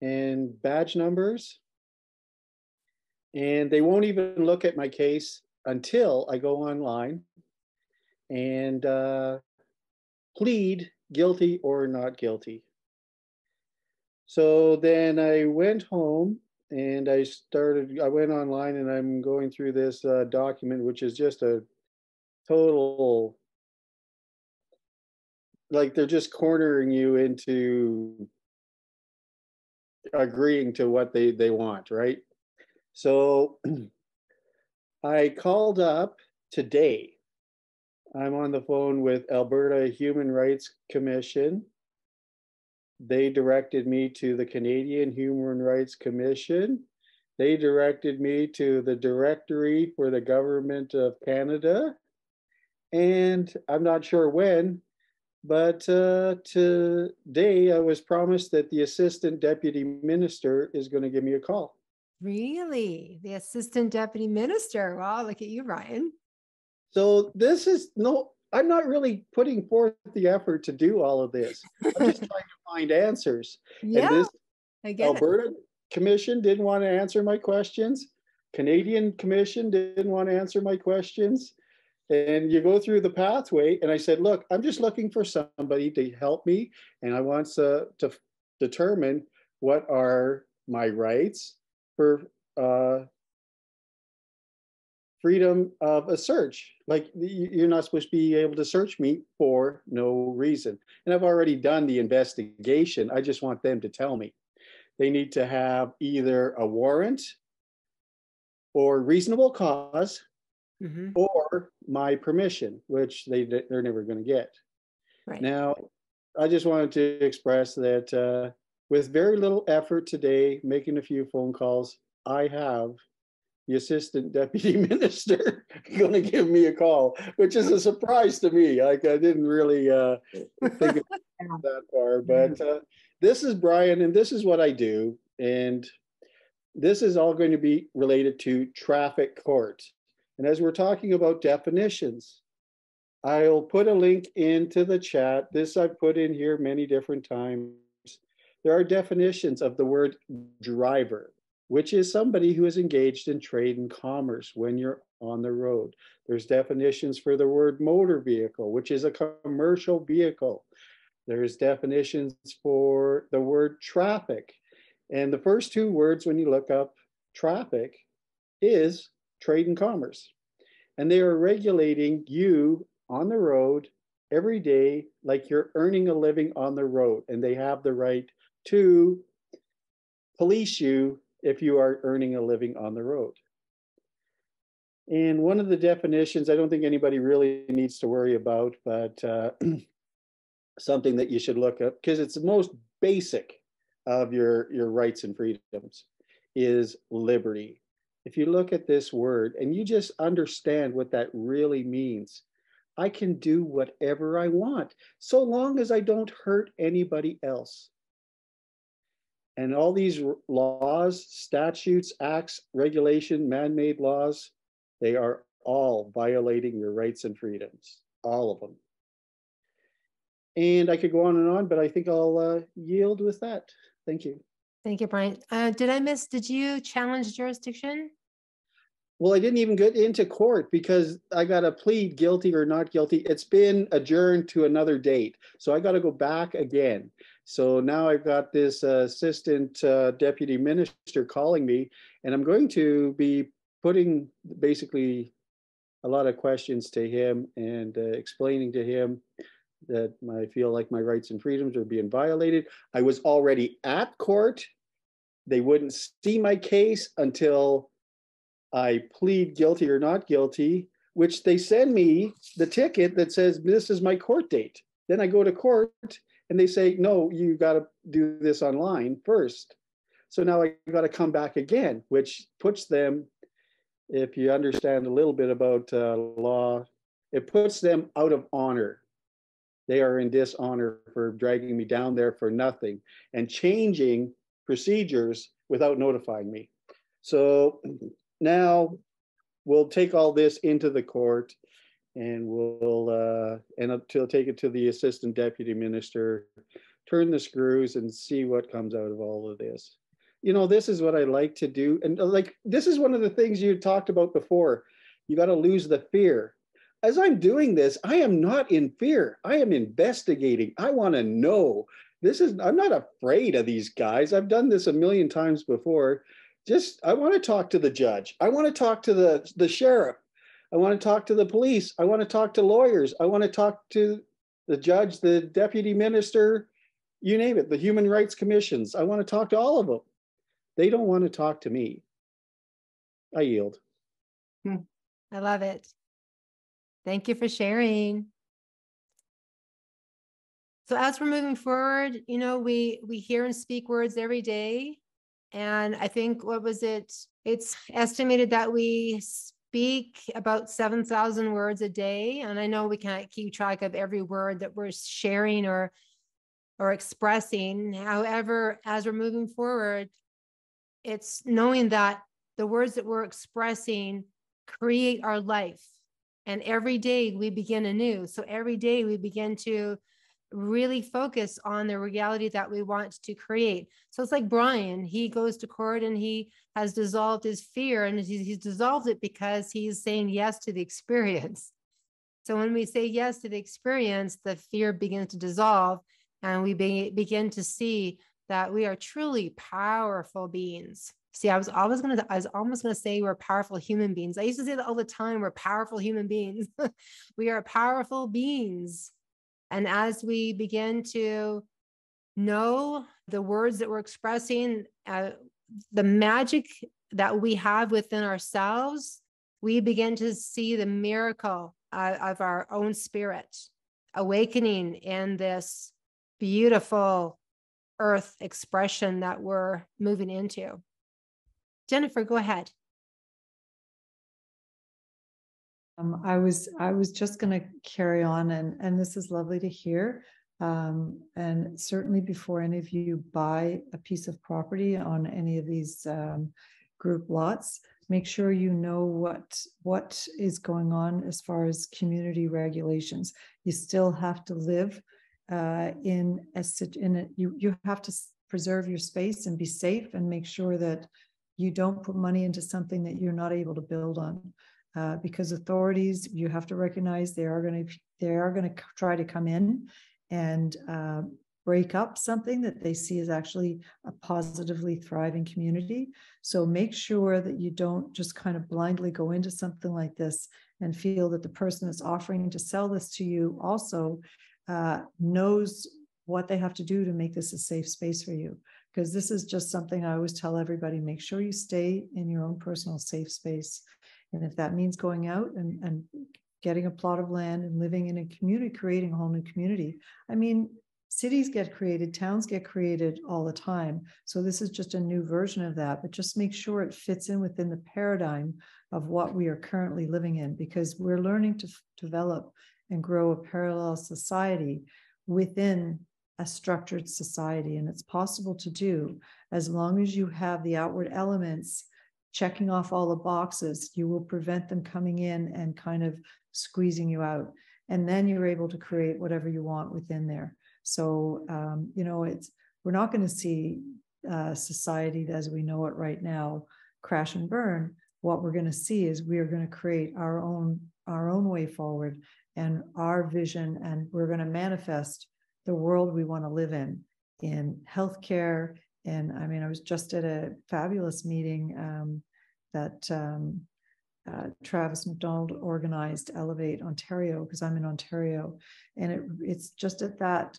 and badge numbers. And they won't even look at my case until I go online and plead guilty or not guilty. So then I went home and I went online and I'm going through this document, which is just a total, like they're just cornering you into agreeing to what they want, right? So I called up today. I'm on the phone with Alberta Human Rights Commission. They directed me to the Canadian Human Rights Commission. They directed me to the Directory for the Government of Canada. And I'm not sure when, but today I was promised that the Assistant Deputy Minister is going to give me a call. Really? The Assistant Deputy Minister. Wow, look at you, Ryan. So I'm not really putting forth the effort to do all of this. I'm just trying to find answers. Yeah, and this I get Alberta Commission didn't want to answer my questions. Canadian Commission didn't want to answer my questions. And you go through the pathway. And I said, look, I'm just looking for somebody to help me. And I want to determine what are my rights for freedom of a search. Like you're not supposed to be able to search me for no reason. And I've already done the investigation. I just want them to tell me. They need to have either a warrant or reasonable cause or my permission, which they're never going to get. Right. Now, I just wanted to express that with very little effort today, making a few phone calls, I have the Assistant Deputy Minister going to give me a call, which is a surprise to me. I didn't really think of that far, but this is Brian, and this is what I do. And this is all going to be related to traffic court. And as we're talking about definitions, I'll put a link into the chat. This I've put in here many different times. There are definitions of the word driver, which is somebody who is engaged in trade and commerce when you're on the road. There's definitions for the word motor vehicle, which is a commercial vehicle. There's definitions for the word traffic. And the first 2 words when you look up traffic is trade and commerce. And they are regulating you on the road every day like you're earning a living on the road. And they have the right to police you if you are earning a living on the road. And one of the definitions, I don't think anybody really needs to worry about, but something that you should look up, because it's the most basic of your rights and freedoms, is liberty. If you look at this word and you just understand what that really means, I can do whatever I want, so long as I don't hurt anybody else. And all these laws, statutes, acts, regulation, man-made laws, they are all violating your rights and freedoms, all of them. And I could go on, but I think I'll yield with that. Thank you. Thank you, Brian. Did you challenge jurisdiction? Well, I didn't even get into court because I got to plead guilty or not guilty. It's been adjourned to another date. So I got to go back again. So now I've got this Assistant Deputy Minister calling me, and I'm going to be putting basically a lot of questions to him and explaining to him that I feel like my rights and freedoms are being violated. I was already at court. They wouldn't see my case until I plead guilty or not guilty, which they send me the ticket that says, this is my court date. Then I go to court and they say, no, you got to do this online first. So now I got to come back again, which puts them, if you understand a little bit about law, it puts them out of honor. They are in dishonor for dragging me down there for nothing and changing procedures without notifying me. So now we'll take all this into the court and we'll take it to the assistant deputy minister, turn the screws and see what comes out of all of this. You know, this is what I like to do. And like, this is one of the things you talked about before. You got to lose the fear. As I'm doing this, I am not in fear. I am investigating. I want to know. I'm not afraid of these guys. I've done this a million times before. I want to talk to the judge. I want to talk to the sheriff. I want to talk to the police. I want to talk to lawyers. I want to talk to the judge, the deputy minister, you name it, the human rights commissions. I want to talk to all of them. They don't want to talk to me. I yield. I love it. Thank you for sharing. So as we're moving forward, you know, we hear and speak words every day. And I think, what was it? It's estimated that we speak about 7,000 words a day. And I know we can't keep track of every word that we're sharing or expressing. However, as we're moving forward, it's knowing that the words that we're expressing create our life. And every day we begin anew. So every day we begin to really focus on the reality that we want to create. So it's like Brian, he goes to court and he has dissolved his fear, and he's dissolved it because he's saying yes to the experience. So when we say yes to the experience, the fear begins to dissolve, and we begin to see that we are truly powerful beings. See, I was almost going to say we're powerful human beings. I used to say that all the time. We're powerful human beings. We are powerful beings. And as we begin to know the words that we're expressing, the magic that we have within ourselves, we begin to see the miracle of our own spirit awakening in this beautiful earth expression that we're moving into. Jennifer, go ahead. I was just going to carry on, and this is lovely to hear. And certainly before any of you buy a piece of property on any of these group lots, make sure you know what is going on as far as community regulations. You still have to live you have to preserve your space and be safe, and make sure that you don't put money into something that you're not able to build on. Because authorities, you have to recognize they are going to try to come in and break up something that they see as actually a positively thriving community. So make sure that you don't just kind of blindly go into something like this and feel that the person that's offering to sell this to you also knows what they have to do to make this a safe space for you. Because this is just something I always tell everybody: make sure you stay in your own personal safe space. And if that means going out and getting a plot of land and living in a community, creating a whole new community. I mean, cities get created, towns get created all the time. So this is just a new version of that, but just make sure it fits in within the paradigm of what we are currently living in, because we're learning to develop and grow a parallel society within a structured society. And it's possible to do as long as you have the outward elements checking off all the boxes. You will prevent them coming in and kind of squeezing you out. And then you're able to create whatever you want within there. So, we're not going to see society as we know it right now crash and burn. What we're going to see is we are going to create our own way forward and our vision, and we're going to manifest the world we want to live in healthcare. And I mean, I was just at a fabulous meeting that Travis McDonald organized Elevate Ontario, because I'm in Ontario, and it's just at that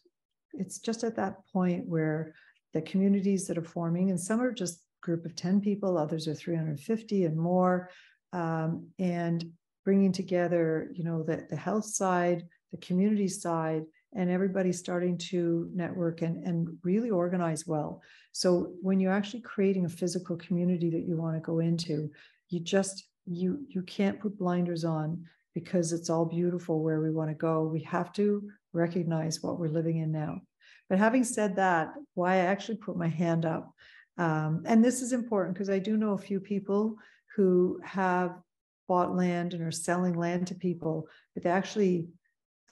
point where the communities that are forming, and some are just a group of 10 people, others are 350 and more, and bringing together, the health side, the community side, and everybody starting to network and really organize well. So when you're actually creating a physical community that you want to go into, you can't put blinders on because it's all beautiful where we want to go. We have to recognize what we're living in now. But having said that, why I actually put my hand up, and this is important because I do know a few people who have bought land and are selling land to people, but they actually,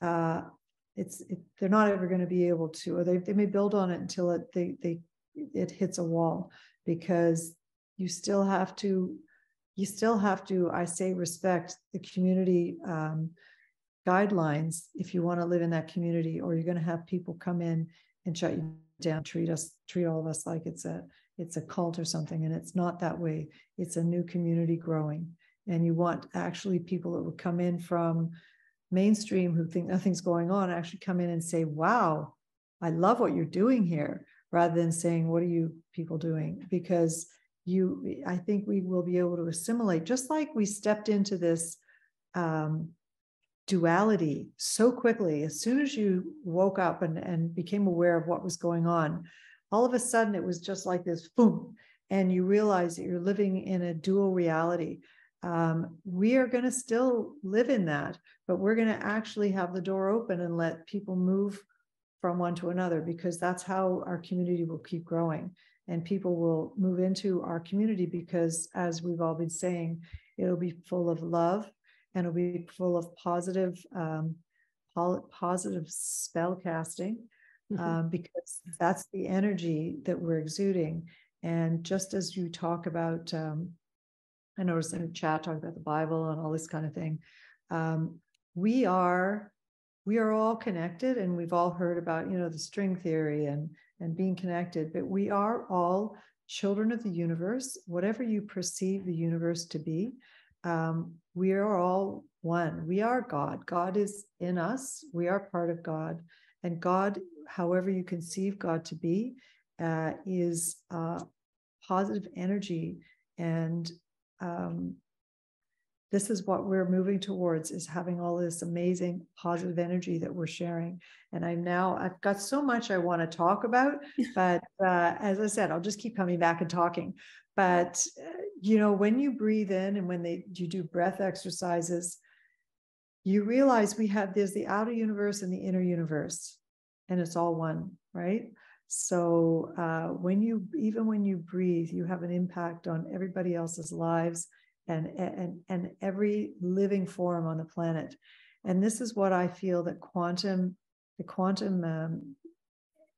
they're not ever going to be able to, or they may build on it until it hits a wall, because you still have to, I say, respect the community guidelines if you want to live in that community, or you're going to have people come in and shut you down, treat all of us like it's a cult or something. And it's not that way. It's a new community growing. And you want actually people that would come in from mainstream who think nothing's going on, actually come in and say, wow, I love what you're doing here, rather than saying, what are you people doing? Because I think we will be able to assimilate, just like we stepped into this duality so quickly. As soon as you woke up and became aware of what was going on, all of a sudden it was just like this boom, and you realize that you're living in a dual reality. We are going to still live in that, but we're going to actually have the door open and let people move from one to another, because that's how our community will keep growing, and people will move into our community, because as we've all been saying, it'll be full of love, and it'll be full of positive spell casting, because that's the energy that we're exuding. And just as you talk about, I noticed in the chat talk about the Bible and all this kind of thing. We are all connected, and we've all heard about, the string theory and being connected, but we are all children of the universe. Whatever you perceive the universe to be, we are all one. We are God. God is in us. We are part of God. And God, however you conceive God to be, is positive energy. And this is what we're moving towards, is having all this amazing positive energy that we're sharing. And I've got so much I want to talk about, but as I said, I'll just keep coming back and talking. But, when you breathe in and when you do breath exercises, you realize there's the outer universe and the inner universe, and it's all one, right? So when you breathe, you have an impact on everybody else's lives and every living form on the planet. And this is what I feel that the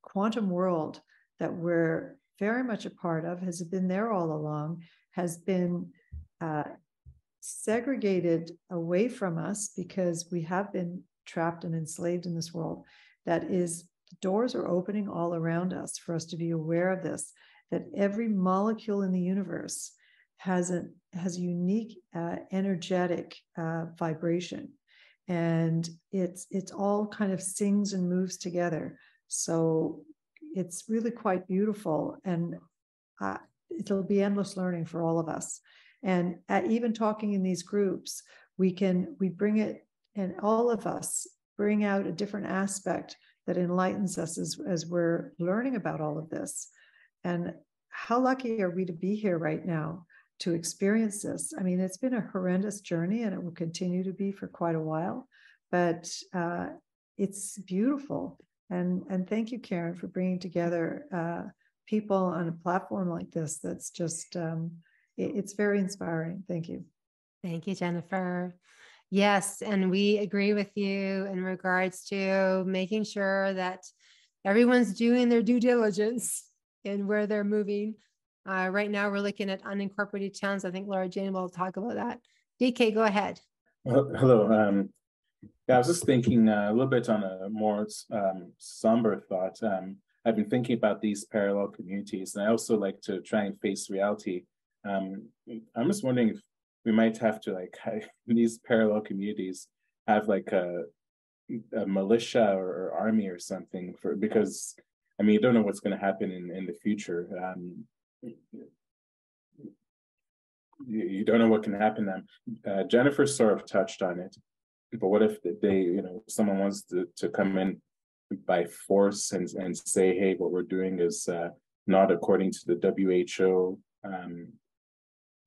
quantum world that we're very much a part of, has been there all along, has been segregated away from us because we have been trapped and enslaved in this world. That is, the doors are opening all around us for us to be aware of this, that every molecule in the universe has a unique energetic vibration, and it's all kind of sings and moves together. So it's really quite beautiful, and it'll be endless learning for all of us. And even talking in these groups, we bring it, and all of us bring out a different aspect that enlightens us as we're learning about all of this. And how lucky are we to be here right now to experience this? I mean, it's been a horrendous journey, and it will continue to be for quite a while, but it's beautiful. And thank you, Karen, for bringing together people on a platform like this. That's just, it's very inspiring. Thank you. Thank you, Jennifer. Yes, and we agree with you in regards to making sure that everyone's doing their due diligence in where they're moving. Right now, we're looking at unincorporated towns. I think Laura Jane will talk about that. DK, go ahead. Well, hello. Yeah, I was just thinking a little bit on a more somber thought. I've been thinking about these parallel communities, and I also like to try and face reality. I'm just wondering we might have to like in these parallel communities have like a militia or army or something because I mean you don't know what's going to happen in the future. You don't know what can happen then. Jennifer sort of touched on it, but what if they, someone wants to come in by force and say, hey, what we're doing is not according to the WHO.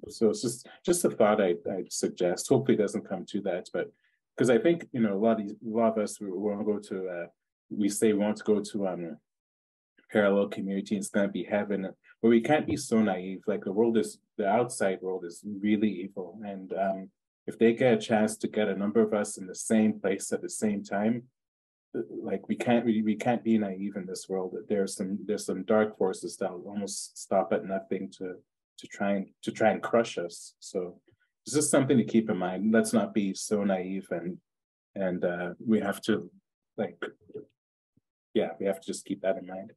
So it's just a thought I'd suggest. Hopefully it doesn't come to that, but because I think, a lot of us, we want to go to, we say we want to go to parallel community, it's going to be heaven, but we can't be so naive. Like the outside world is really evil. And if they get a chance to get a number of us in the same place at the same time, like we can't be naive in this world. There's some dark forces that will almost stop at nothing to try and crush us. So it's just something to keep in mind. Let's not be so naive, and we have to we have to just keep that in mind.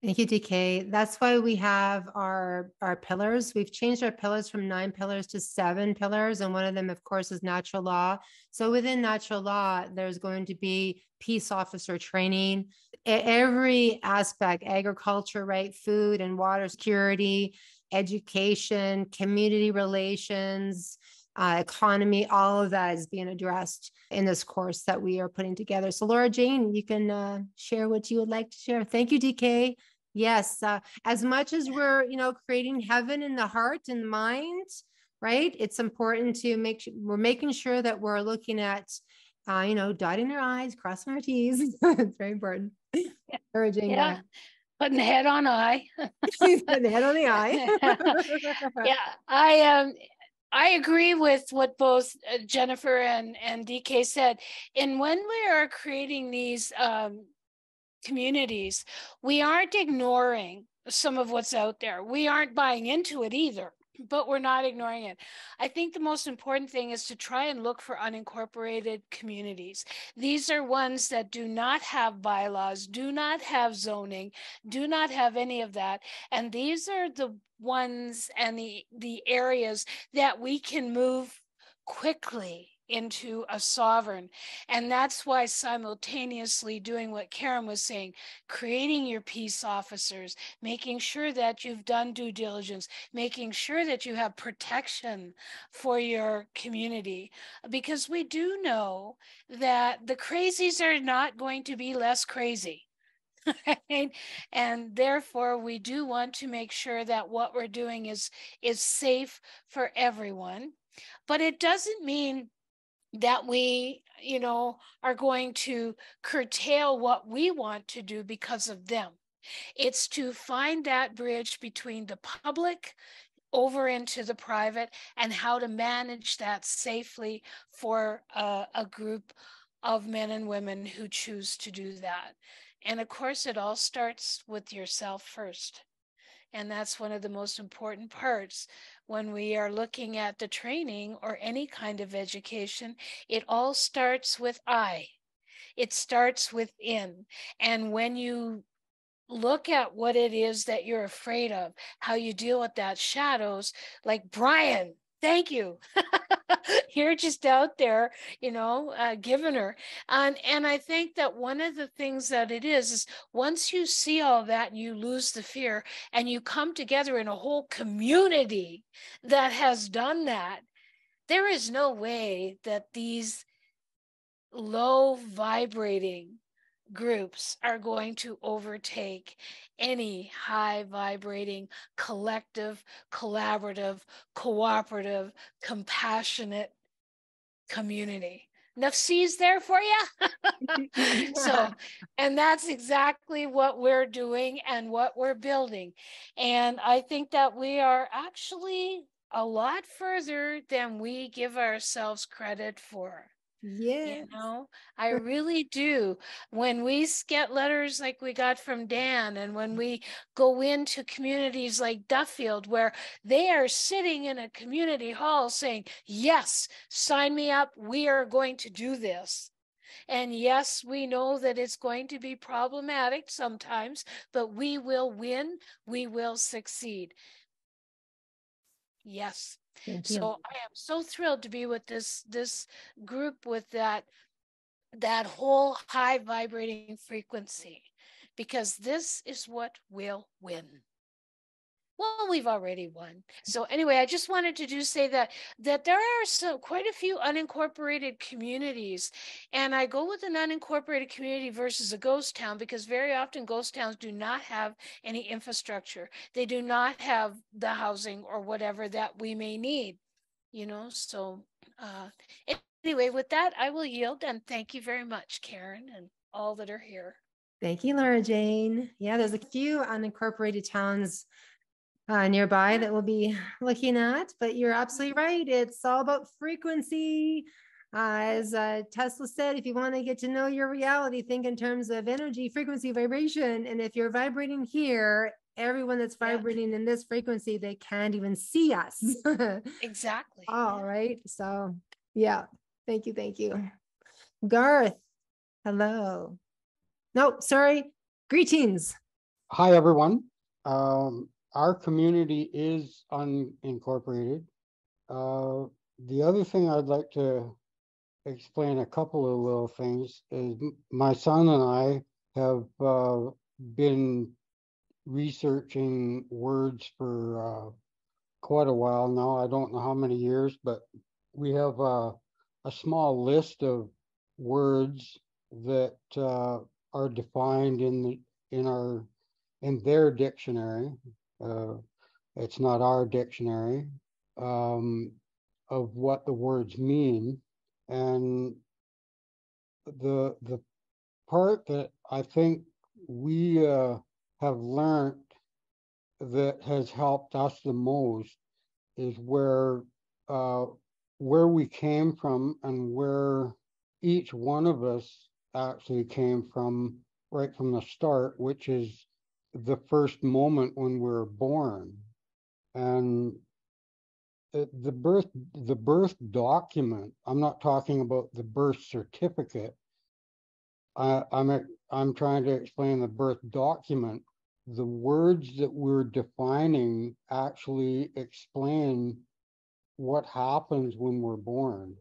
Thank you, DK. That's why we have our pillars. We've changed our pillars from 9 pillars to 7 pillars. And one of them, of course, is natural law. So within natural law, there's going to be peace officer training, every aspect, agriculture, right? Food and water security, education, community relations, economy, all of that is being addressed in this course that we are putting together. So Laura Jane, you can share what you would like to share. Thank you, DK. Yes, as much as we're, creating heaven in the heart and mind, right? It's important to we're making sure that we're looking at, dotting our I's, crossing our T's. It's very important. Encouraging. Yeah. Putting the head on I. Putting the head on the I. Yeah, I agree with what both Jennifer and DK said. And when we are creating these communities, we aren't ignoring some of what's out there. We aren't buying into it either, but we're not ignoring it. I think the most important thing is to try and look for unincorporated communities. These are ones that do not have bylaws, do not have zoning, do not have any of that. And these are the ones and the areas that we can move quickly into a sovereign. And that's why simultaneously doing what Karen was saying, creating your peace officers, making sure that you've done due diligence, making sure that you have protection for your community, because we do know that the crazies are not going to be less crazy. Right? And therefore we do want to make sure that what we're doing is safe for everyone. But it doesn't mean that we, are going to curtail what we want to do because of them. It's to find that bridge between the public over into the private and how to manage that safely for a group of men and women who choose to do that. And of course, it all starts with yourself first. And that's one of the most important parts when we are looking at the training or any kind of education. It all starts with I. It starts within. And when you look at what it is that you're afraid of, how you deal with that shadows, like Brian, thank you. You're just out there, giving her. And I think that one of the things that it is once you see all that, you lose the fear and you come together in a whole community that has done that. There is no way that these low vibrating groups are going to overtake any high vibrating, collective, collaborative, cooperative, compassionate community. Enough C's there for you? So, and that's exactly what we're doing and what we're building. And I think that we are actually a lot further than we give ourselves credit for. Yeah. I really do. When we get letters like we got from Dan, and when we go into communities like Duffield, where they are sitting in a community hall saying, yes, sign me up. We are going to do this. And yes, we know that it's going to be problematic sometimes, but we will win. We will succeed. Yes. Thank you. So I am so thrilled to be with this group with that whole high vibrating frequency, because this is what will win. Well, we've already won. So anyway, I just wanted to say that there are quite a few unincorporated communities, and I go with an unincorporated community versus a ghost town because very often ghost towns do not have any infrastructure. They do not have the housing or whatever that we may need, you know. So anyway, with that, I will yield, and thank you very much, Karen, and all that are here. Thank you, Laura Jane. Yeah, there's a few unincorporated towns nearby that we'll be looking at, but you're absolutely right. It's all about frequency. As Tesla said, if you want to get to know your reality, think in terms of energy, frequency, vibration. And if you're vibrating here, everyone that's vibrating in this frequency, they can't even see us. Exactly. All right. So yeah, thank you. Thank you. Garth, hello. No, sorry. Greetings. Hi, everyone. Our community is unincorporated. The other thing I'd like to explain, a couple of little things, is my son and I have been researching words for quite a while now. I don't know how many years, but we have a small list of words that are defined in their dictionary. It's not our dictionary, of what the words mean. And the part that I think we have learned that has helped us the most is where we came from and where each one of us actually came from right from the start, which is the first moment when we're born. And the birth document, I'm not talking about the birth certificate. I'm trying to explain the birth document. The words that we're defining actually explain what happens when we're born.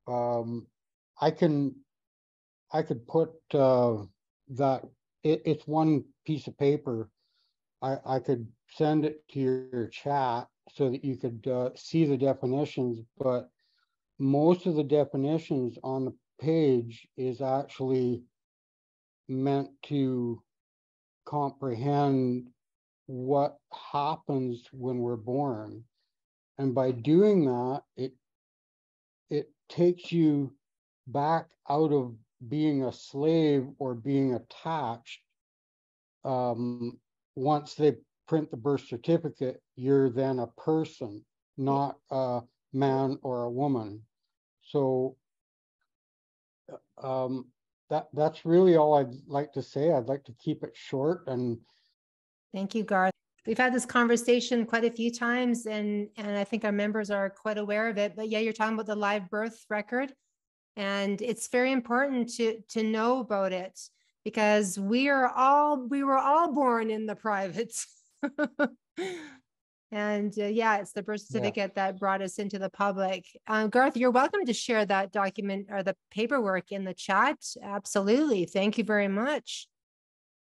I could put that. It's one piece of paper. I could send it to your chat so that you could see the definitions, but most of the definitions on the page is actually meant to comprehend what happens when we're born. And by doing that, it takes you back out of being a slave or being attached. Once they print the birth certificate, you're then a person, not a man or a woman. So that's really all I'd like to say. I'd like to keep it short. And thank you, Garth. We've had this conversation quite a few times, and I think our members are quite aware of it. But yeah, you're talking about the live birth record, and it's very important to know about it because we were all born in the privates. And yeah, it's the birth certificate that brought us into the public. Garth, you're welcome to share that document or the paperwork in the chat. Absolutely. Thank you very much.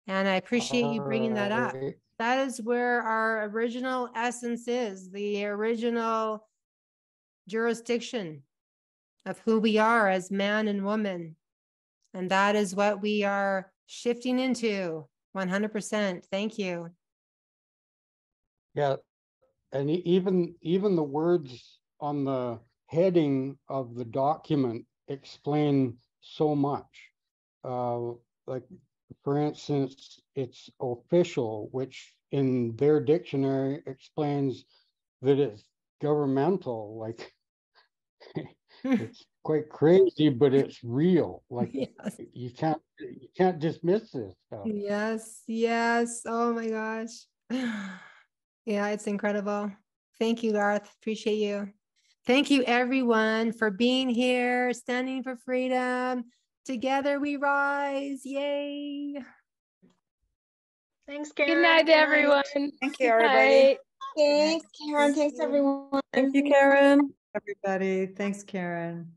And I appreciate you bringing that up. That is where our original essence is, the original jurisdiction of who we are as man and woman. And that is what we are shifting into 100%. Thank you. Yeah. And even the words on the heading of the document explain so much. Like, for instance, it's official, which in their dictionary explains that it's governmental. Like, it's quite crazy, but it's real. Like, yes. you can't dismiss this stuff. Yes. Oh my gosh. Yeah, it's incredible. Thank you, Garth. Appreciate you. Thank you, everyone, for being here, standing for freedom. Together we rise. Yay. Thanks, Karen. Good night, everyone. Thank you, everybody. Thanks, Karen. Thanks, everyone. Thank you, Karen. Everybody. Thanks, Karen.